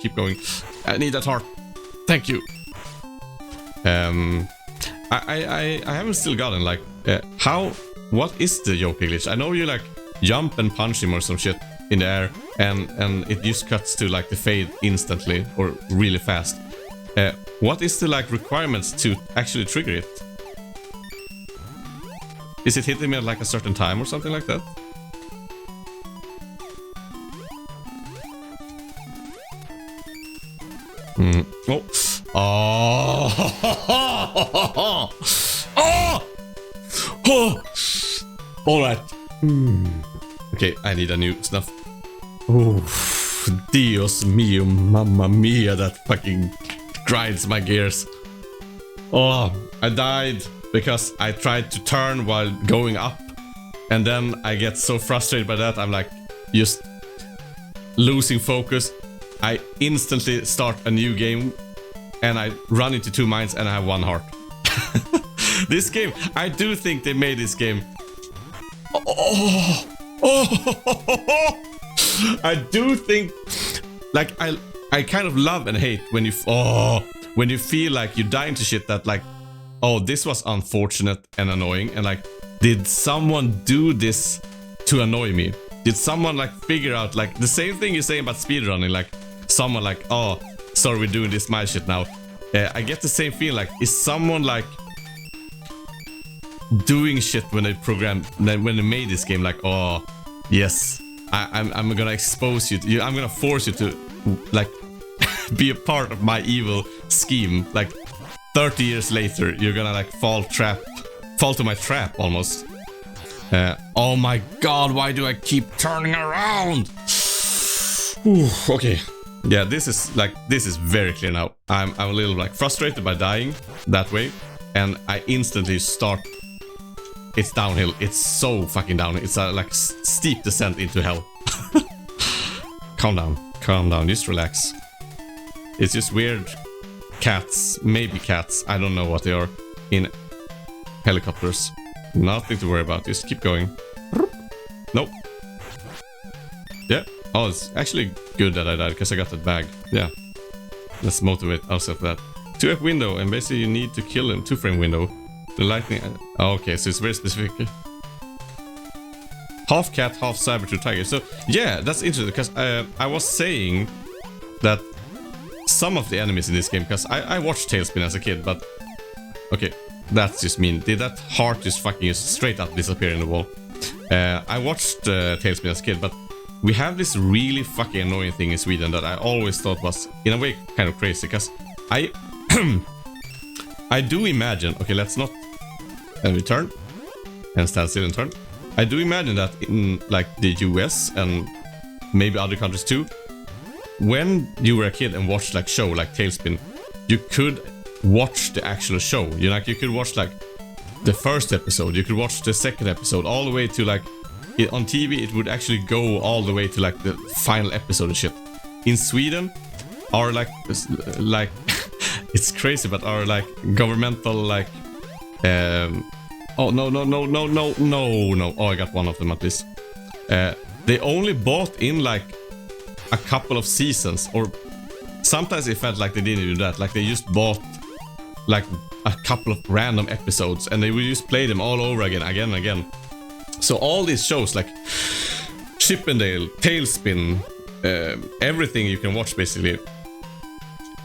I need that heart. Thank you. I haven't still gotten like what is the Yokai glitch? I know you like jump and punch him or some shit in the air, and it just cuts to like the fade instantly or really fast. What is the like requirements to actually trigger it? Is it hitting me at like a certain time or something like that? All right. Okay, I need a new snuff. Oh, Dios mio, mamma mia, that fucking grinds my gears. Oh, I died because I tried to turn while going up, and then I get so frustrated by that, I'm like just losing focus. I instantly start a new game and I run into two mines and I have one heart. This game, I do think they made this game. I do think, like, I kind of love and hate when you feel like you're dying to shit that like, oh, this was unfortunate and annoying, and like, did someone do this to annoy me? Did someone like figure out like the same thing you're saying about speedrunning, like someone like, oh, sorry, we're doing this my shit now. I get the same feeling, like, is someone like doing shit when they made this game, like, oh yes, I'm gonna expose you to, I'm gonna force you to like be a part of my evil scheme. Like 30 years later, you're gonna like fall to my trap almost. Oh my god, why do I keep turning around? Ooh, okay. Yeah, this is very clear now. I'm a little like frustrated by dying that way, and I instantly start. It's downhill. It's so fucking downhill. It's a like steep descent into hell. Calm down. Just relax. It's just weird cats, maybe cats. I don't know what they are in helicopters. Nothing to worry about. Just keep going. Nope. Yeah. Oh, it's actually good that I died because I got that bag. Yeah. Let's motivate ourselves for that. 2F window, and basically you need to kill him. 2-frame window. The lightning. Oh, okay, so it's very specific. Half cat, half saber-tooth tiger. So yeah, that's interesting because I was saying that some of the enemies in this game, because I watched TALESPIN as a kid, but okay, that's just mean. Did that heart just fucking straight up disappear in the wall? I watched TALESPIN as a kid, but we have this really fucking annoying thing in Sweden that I always thought was, in a way, kind of crazy, because I do imagine, okay, let's not return and stand still and turn. I do imagine that in like the US and maybe other countries too, when you were a kid and watched like show like TALESPIN, you could watch the actual show. You could watch like the first episode, you could watch the second episode, all the way to like on TV it would actually go all the way to like the final episode and shit. In Sweden, our like it's crazy, but our like governmental like oh no. Oh, I got one of them at least. They only bought in like a couple of seasons, or sometimes it felt like they didn't do that. Like they just bought like a couple of random episodes and they would just play them all over again and again. So all these shows like Chippendale, TALESPIN, everything you can watch basically,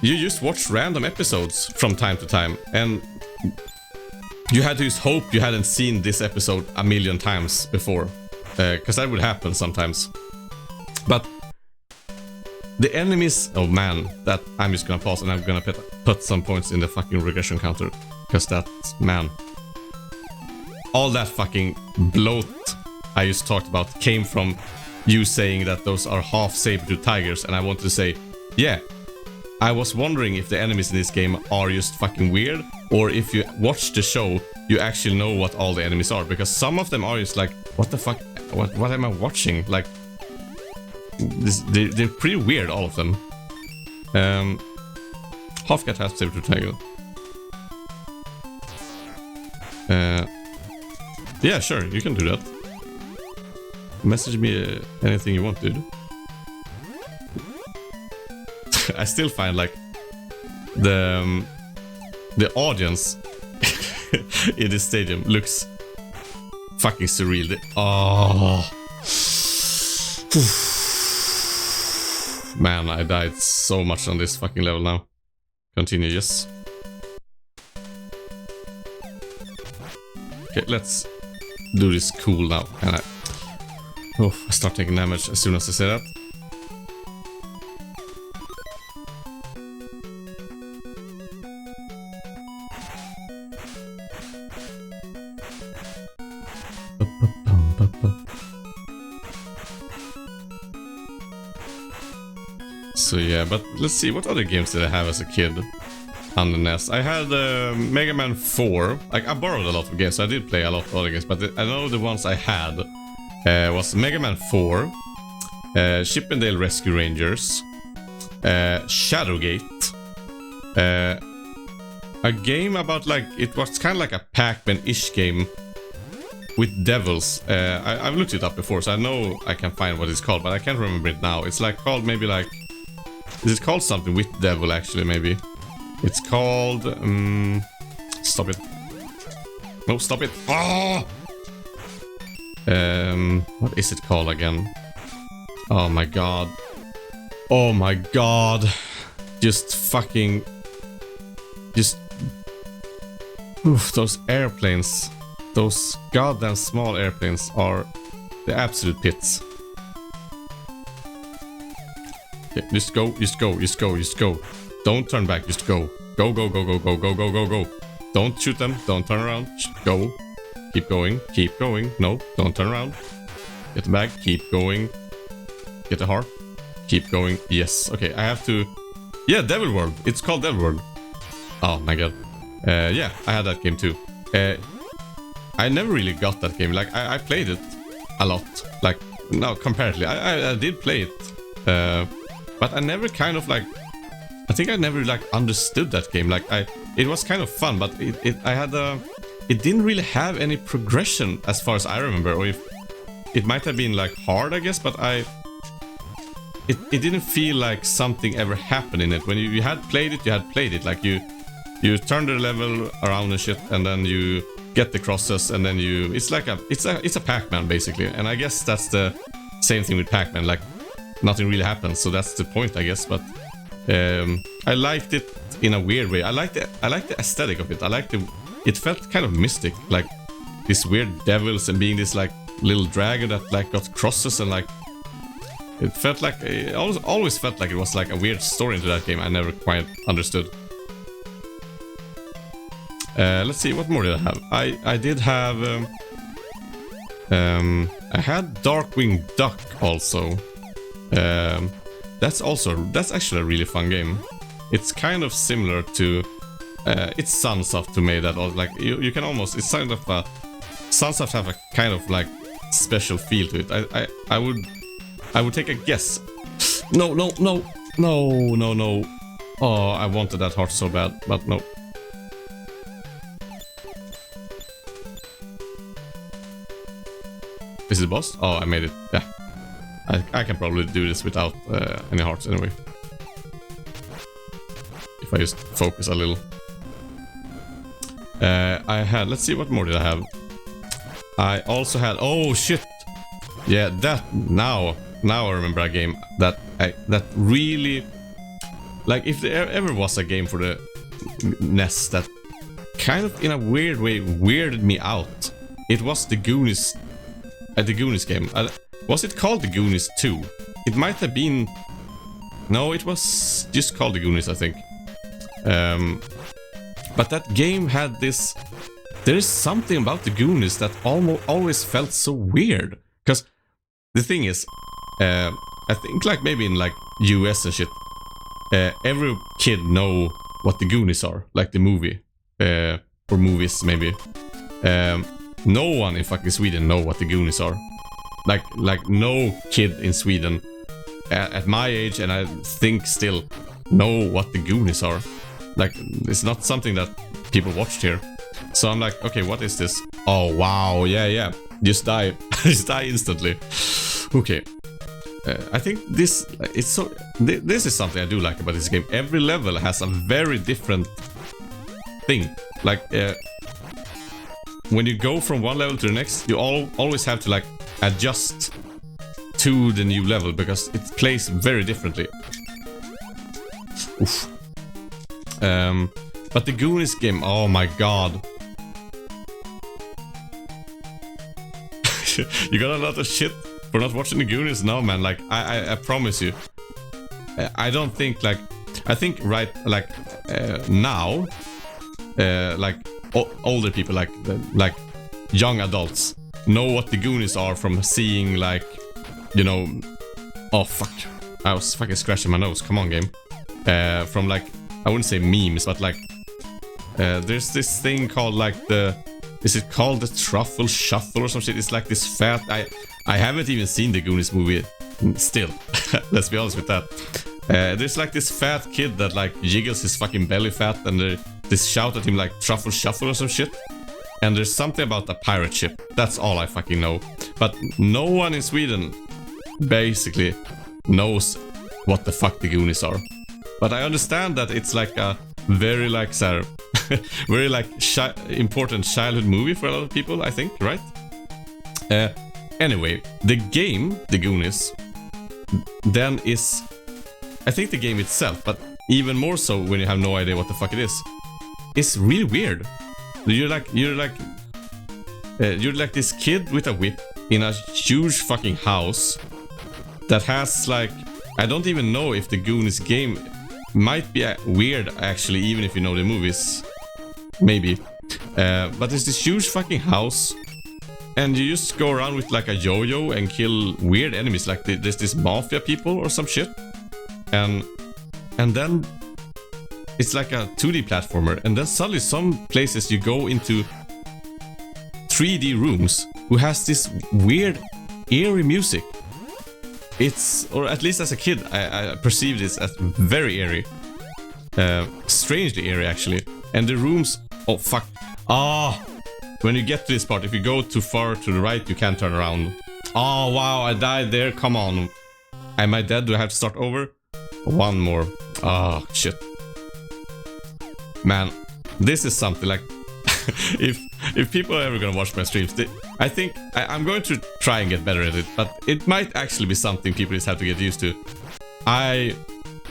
you just watch random episodes from time to time, and you had to just hope you hadn't seen this episode a million times before, because that would happen sometimes. But the enemies, oh man, that I'm just gonna pause and I'm gonna put some points in the fucking regression counter, because that's, man, all that fucking bloat I just talked about came from you saying that those are half saber-tooth tigers, and I want to say, yeah, I was wondering if the enemies in this game are just fucking weird, or if you watch the show, you actually know what all the enemies are, because some of them are just like, what the fuck, what am I watching? Like, they're pretty weird, all of them. Half cat, half saber-tooth tiger. Yeah, sure, you can do that. Message me anything you want, dude. I still find like the audience in this stadium looks fucking surreal. Oh, man, I died so much on this fucking level now. Continue, yes. Okay, let's do this cool now. And I start taking damage as soon as I say that. So yeah, but let's see, what other games did I have as a kid on the NES? I had Mega Man 4. Like, I borrowed a lot of games, so I did play a lot of other games, but I know the ones I had was Mega Man 4, Chippendale Rescue Rangers, Shadowgate, a game about like, it was kind of like a Pac-Man-ish game with devils. I've looked it up before, so I know I can find what it's called, but I can't remember it now. It's like called maybe like, is it called something with devil actually, maybe? It's called, stop it. No, stop it. Oh! What is it called again? Oh my god. Oh my god. Just fucking, just, oof, those airplanes. Those goddamn small airplanes are the absolute pits. Okay, just go, just go, just go, just go. Don't turn back, just go. Go, go, go, go, go, go, go, go, go. Don't shoot them, don't turn around, just go. Keep going, keep going. No, don't turn around. Get the bag, keep going. Get the heart. Keep going. Yes, okay, I have to... Yeah, Devil World. It's called Devil World. Oh my god. Yeah, I had that game too. I never really got that game. Like, I played it a lot. Like, no, comparatively. I did play it. But I never kind of like... I think I never like understood that game. Like, it was kind of fun, but it didn't really have any progression as far as I remember. Or if it might have been like hard, I guess, but it didn't feel like something ever happened in it. When you had played it, you had played it. Like you turn the level around and shit, and then you get the crosses, and then it's a Pac-Man basically. And I guess that's the same thing with Pac-Man. Like, nothing really happens, so that's the point, I guess. But I liked it in a weird way. I liked the aesthetic of it. It felt kind of mystic, like these weird devils and being this like little dragon that like got crosses, and like it felt like, it always felt like it was like a weird story into that game I never quite understood. Let's see, what more did I have? I did have I had Darkwing Duck also. That's actually a really fun game. It's kind of similar to it's Sunsoft who made that. Like, you can almost, it's kind of Sunsoft have a kind of like special feel to it. I would take a guess. No. Oh, I wanted that heart so bad, but no. Is it the boss? Oh, I made it. Yeah. I can probably do this without any hearts anyway. If I just focus a little. I had... Let's see, what more did I have? I also had... Oh, shit! Yeah, that... Now I remember a game that really... Like, if there ever was a game for the NES that kind of, in a weird way, weirded me out, it was the Goonies... the Goonies game. Was it called the Goonies 2? It might have been... No, it was just called the Goonies, I think. But that game had this... There is something about the Goonies that always felt so weird. Because the thing is, I think like maybe in like US and shit, every kid know what the Goonies are, like the movie, or movies maybe. No one in fucking Sweden know what the Goonies are. Like no kid in Sweden at my age, and I think still, know what the Goonies are. Like, it's not something that people watched here. So I'm like, okay, what is this? Oh wow, yeah. Just die. Just die instantly. Okay. I think this is something I do like about this game. Every level has a very different thing. Like when you go from one level to the next, you always have to like adjust to the new level because it plays very differently. Oof. But the Goonies game, oh my god. You got a lot of shit for not watching the Goonies? No, man, like, I promise you. I don't think, like, I think right, like, now, like, older people, like young adults, know what the Goonies are from seeing, like, you know, oh, fuck. I was fucking scratching my nose. Come on, game. From, like, I wouldn't say memes, but, like, there's this thing called, like, is it called the Truffle Shuffle or some shit? It's like this fat... I haven't even seen the Goonies movie still. Let's be honest with that. There's like this fat kid that like jiggles his fucking belly fat and they shout at him like Truffle Shuffle or some shit. And there's something about a pirate ship. That's all I fucking know. But no one in Sweden basically knows what the fuck the Goonies are. But I understand that it's like a very like... very like important childhood movie for a lot of people, I think, right? Anyway, the game, the Goonies, then is, I think the game itself, but even more so when you have no idea what the fuck it is really weird. You're like this kid with a whip in a huge fucking house that has like, I don't even know if the Goonies game might be weird actually, even if you know the movies. Maybe. But there's this huge fucking house and you just go around with like a yo-yo and kill weird enemies. Like there's this mafia people or some shit. And then it's like a 2D platformer. And then suddenly some places you go into 3D rooms who has this weird eerie music. It's, or at least as a kid, I perceived this as very eerie. Strangely eerie actually. And the rooms... Oh, fuck. Ah! When you get to this part, if you go too far to the right, you can't turn around. Oh, wow, I died there. Come on. Am I dead? Do I have to start over? One more. Oh, shit. Man, this is something like... if people are ever gonna watch my streams, I think I'm going to try and get better at it, but it might actually be something people just have to get used to. I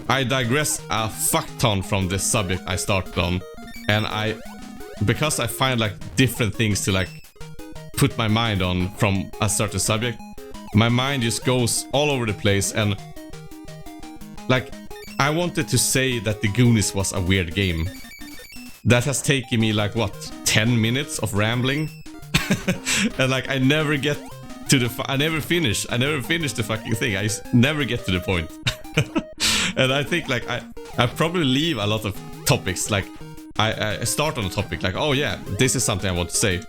digress a fuck ton from the subject I started on, and because I find like different things to like put my mind on from a certain subject, my mind just goes all over the place. And like I wanted to say that the Goonies was a weird game. That has taken me like what, 10 minutes of rambling. And like I never get to the I never finish the fucking thing. I just never get to the point. And I think like I probably leave a lot of topics. Like I start on a topic like, oh yeah, this is something I want to say,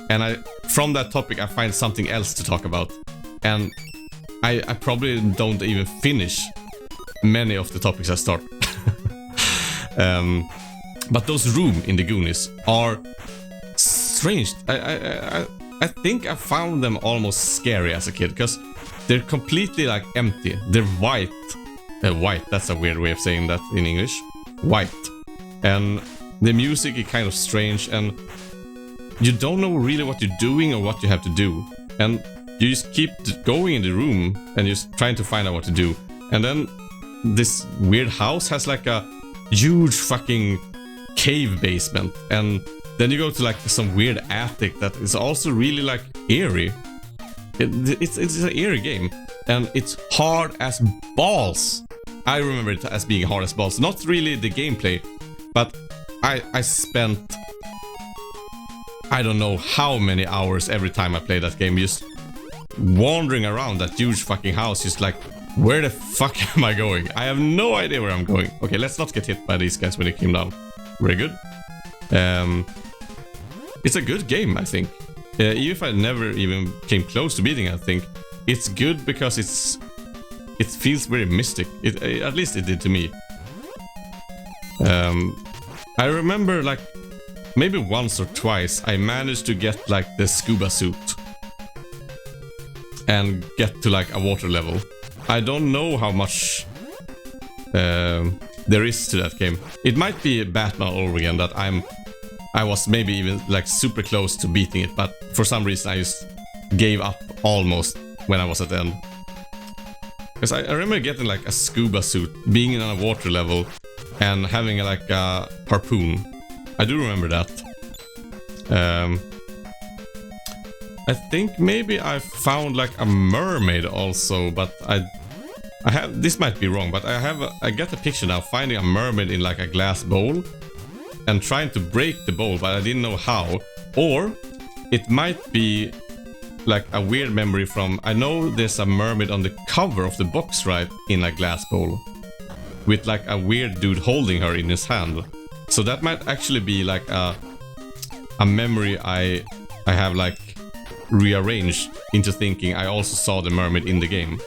and from that topic I find something else to talk about, and I probably don't even finish many of the topics I start. But those rooms in the Goonies are strange. I think I found them almost scary as a kid, because they're completely like empty. They're white. White, that's a weird way of saying that in English. White. And the music is kind of strange, and you don't know really what you're doing or what you have to do. And you just keep going in the room and just trying to find out what to do. And then this weird house has like a huge fucking cave basement, and then you go to like some weird attic that is also really like eerie. It's an eerie game, and it's hard as balls. I remember it as being hard as balls. Not really the gameplay, but I spent I don't know how many hours every time I play that game just wandering around that huge fucking house, just like, where the fuck am I going? I have no idea where I'm going. Okay, let's not get hit by these guys when they came down. Very good. It's a good game, I think. Even if I never even came close to beating it, I think it's good because it feels very mystic. At least it did to me. I remember like maybe once or twice I managed to get like the scuba suit and get to like a water level. I don't know how much there is to that game. It might be Batman all over again that I was maybe even like super close to beating it, but for some reason I just gave up almost when I was at the end. Because I remember getting like a scuba suit, being in a water level and having like a harpoon. I do remember that. I think maybe I found like a mermaid also, but I have, this might be wrong, but I get a picture now finding a mermaid in like a glass bowl and trying to break the bowl, but I didn't know how. Or it might be like a weird memory from, I know there's a mermaid on the cover of the box, right, in a glass bowl with like a weird dude holding her in his hand. So that might actually be like a memory I have like rearranged into thinking I also saw the mermaid in the game.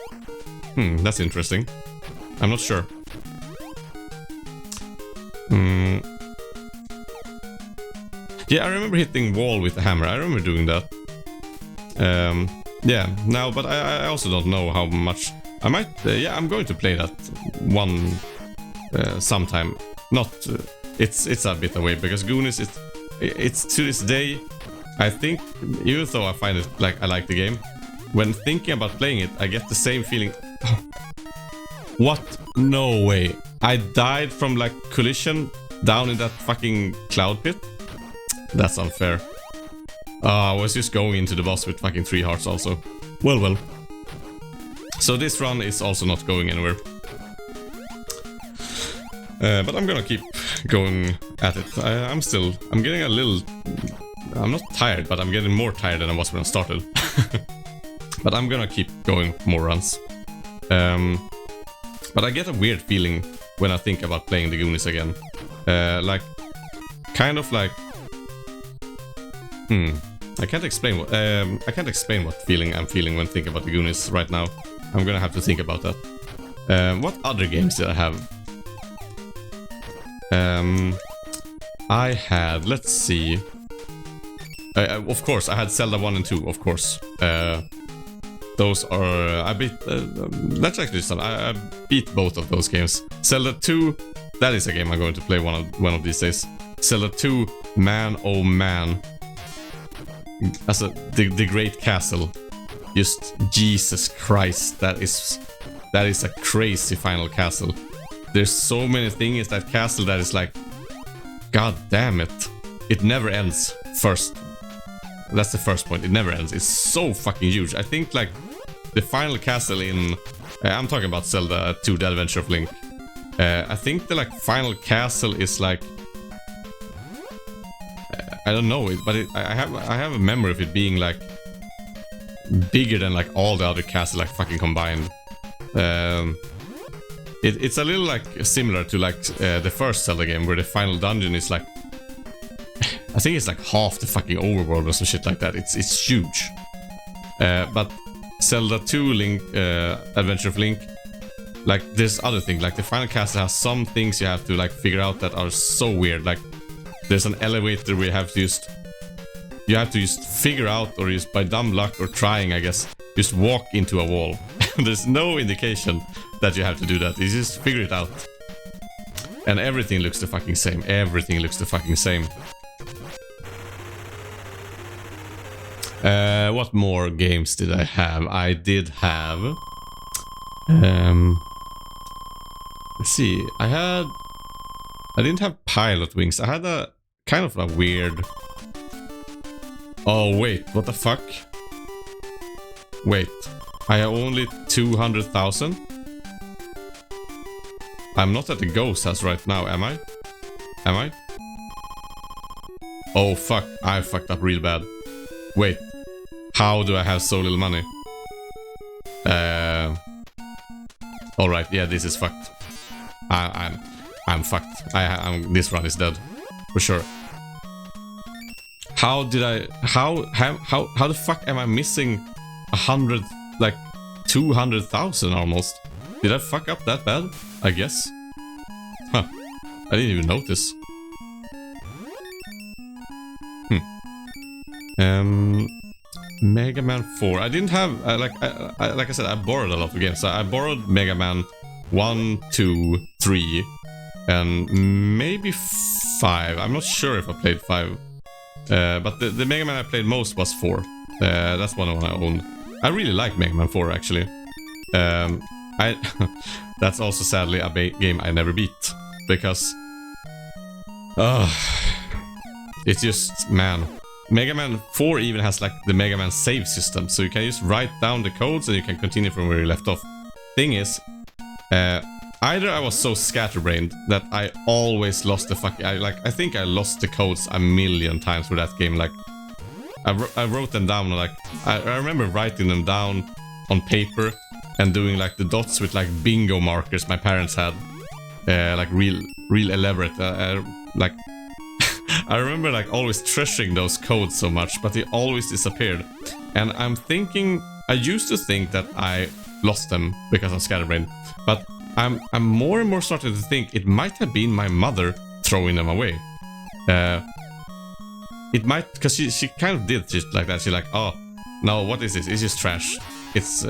That's interesting. I'm not sure. Yeah, I remember hitting wall with the hammer. I remember doing that. Yeah, now, but I also don't know how much. I might, yeah, I'm going to play that one sometime. Not, it's a bit away, because Goonies, it's to this day, I think, even though I find it like I like the game, when thinking about playing it, I get the same feeling. What? No way. I died from like collision down in that fucking cloud pit? That's unfair. I was just going into the boss with fucking 3 hearts also. Well. So this run is also not going anywhere. But I'm gonna keep going at it. I'm getting a little... I'm not tired, but I'm getting more tired than I was when I started. But I'm gonna keep going more runs. But I get a weird feeling when I think about playing the Goonies again. Like, kind of like... I can't explain what feeling I'm feeling when thinking about the Goonies right now. I'm gonna have to think about that. What other games did I have? I had, let's see. Of course, I had Zelda 1 and 2, of course. Those are, I beat, let's actually do something. I beat both of those games. Zelda 2, that is a game I'm going to play one of these days. Zelda 2, man, oh man. As the Great Castle. Just Jesus Christ, that is a crazy final castle. There's so many things in that castle that is like, god damn it. It never ends. First, that's the first point. It never ends. It's so fucking huge. I think like the final castle in, I'm talking about Zelda 2: The Adventure of Link. I think the like final castle is like, I don't know it, but I have a memory of it being like bigger than like all the other castles like fucking combined. It's a little like similar to like the first Zelda game where the final dungeon is like I think it's like half the fucking overworld or some shit like that. It's huge. But Zelda 2 Link, Adventure of Link, like there's other things. Like the Final Castle has some things you have to like figure out that are so weird. Like there's an elevator where you have to just figure out, or just by dumb luck or trying, I guess, just walk into a wall. There's no indication that you have to do that. You just figure it out. And everything looks the fucking same. Everything looks the fucking same. What more games did I have? I did have... let's see. I didn't have Pilot Wings. I had a kind of a weird... Oh, wait. What the fuck? Wait. I have only 200,000? I'm not at the ghost house right now, am I? Am I? Oh, fuck. I fucked up real bad. Wait. How do I have so little money? Alright, yeah, this is fucked. I'm fucked. This run is dead. For sure. How did I... How the fuck am I missing 100... Like 200,000 almost? Did I fuck up that bad? I guess. Huh. I didn't even notice. Mega Man 4. I didn't have... like I said, I borrowed a lot of games. So I borrowed Mega Man 1, 2, 3, and maybe 5. I'm not sure if I played 5. But the Mega Man I played most was 4. That's one I owned. I really like Mega Man 4, actually. That's also sadly a game I never beat. Because... it's just... Man. Mega Man 4 even has like the Mega Man save system. So you can just write down the codes and you can continue from where you left off. Thing is... either I was so scatterbrained that I always lost the fucking... I think I lost the codes a million times for that game. Like... I wrote them down, like, I remember writing them down on paper and doing like the dots with like bingo markers my parents had, like real elaborate, like, I remember like always treasuring those codes so much, but they always disappeared. And I'm thinking, I used to think that I lost them because I'm scatterbrained, but I'm more and more starting to think it might have been my mother throwing them away. It might, because she kind of did just like that. She's like, oh, no, what is this? It's just trash. It's,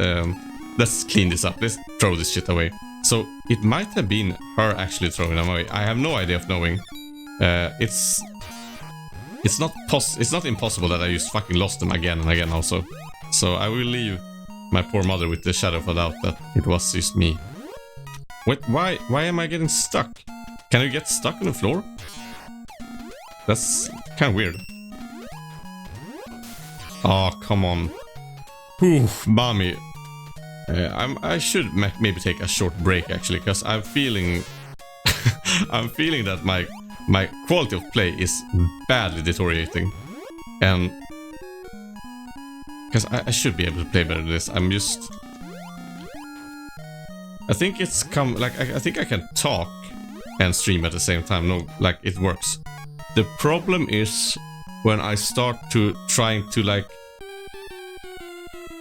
let's clean this up. Let's throw this shit away. So it might have been her actually throwing them away. I have no idea of knowing. It's not impossible that I just fucking lost them again and again also. So I will leave my poor mother with the shadow of a doubt that it was just me. Wait, why am I getting stuck? Can you get stuck on the floor? That's kind of weird. Oh, come on. Oof, mommy. I should maybe take a short break actually, because I'm feeling I'm feeling that my quality of play is badly deteriorating, and because I should be able to play better than this. I'm just... I think it's come... Like, I think I can talk and stream at the same time. No, like, it works. The problem is when I start to trying to, like,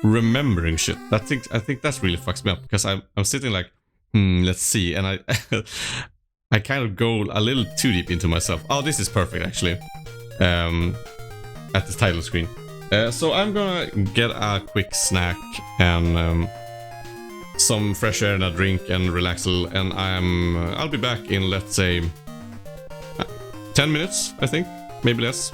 remembering shit. I think that's really fucks me up, because I'm sitting like, let's see, and I kind of go a little too deep into myself. Oh, this is perfect actually. At the title screen. So I'm gonna get a quick snack and some fresh air and a drink and relax a little, and I'll be back in, let's say, 10 minutes, I think, maybe less.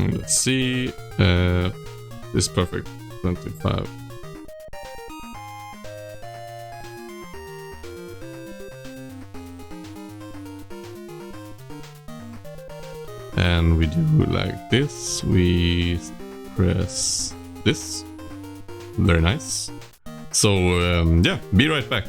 Let's see. This is perfect. 25. and we do like this. We press this. Very nice. So yeah, be right back.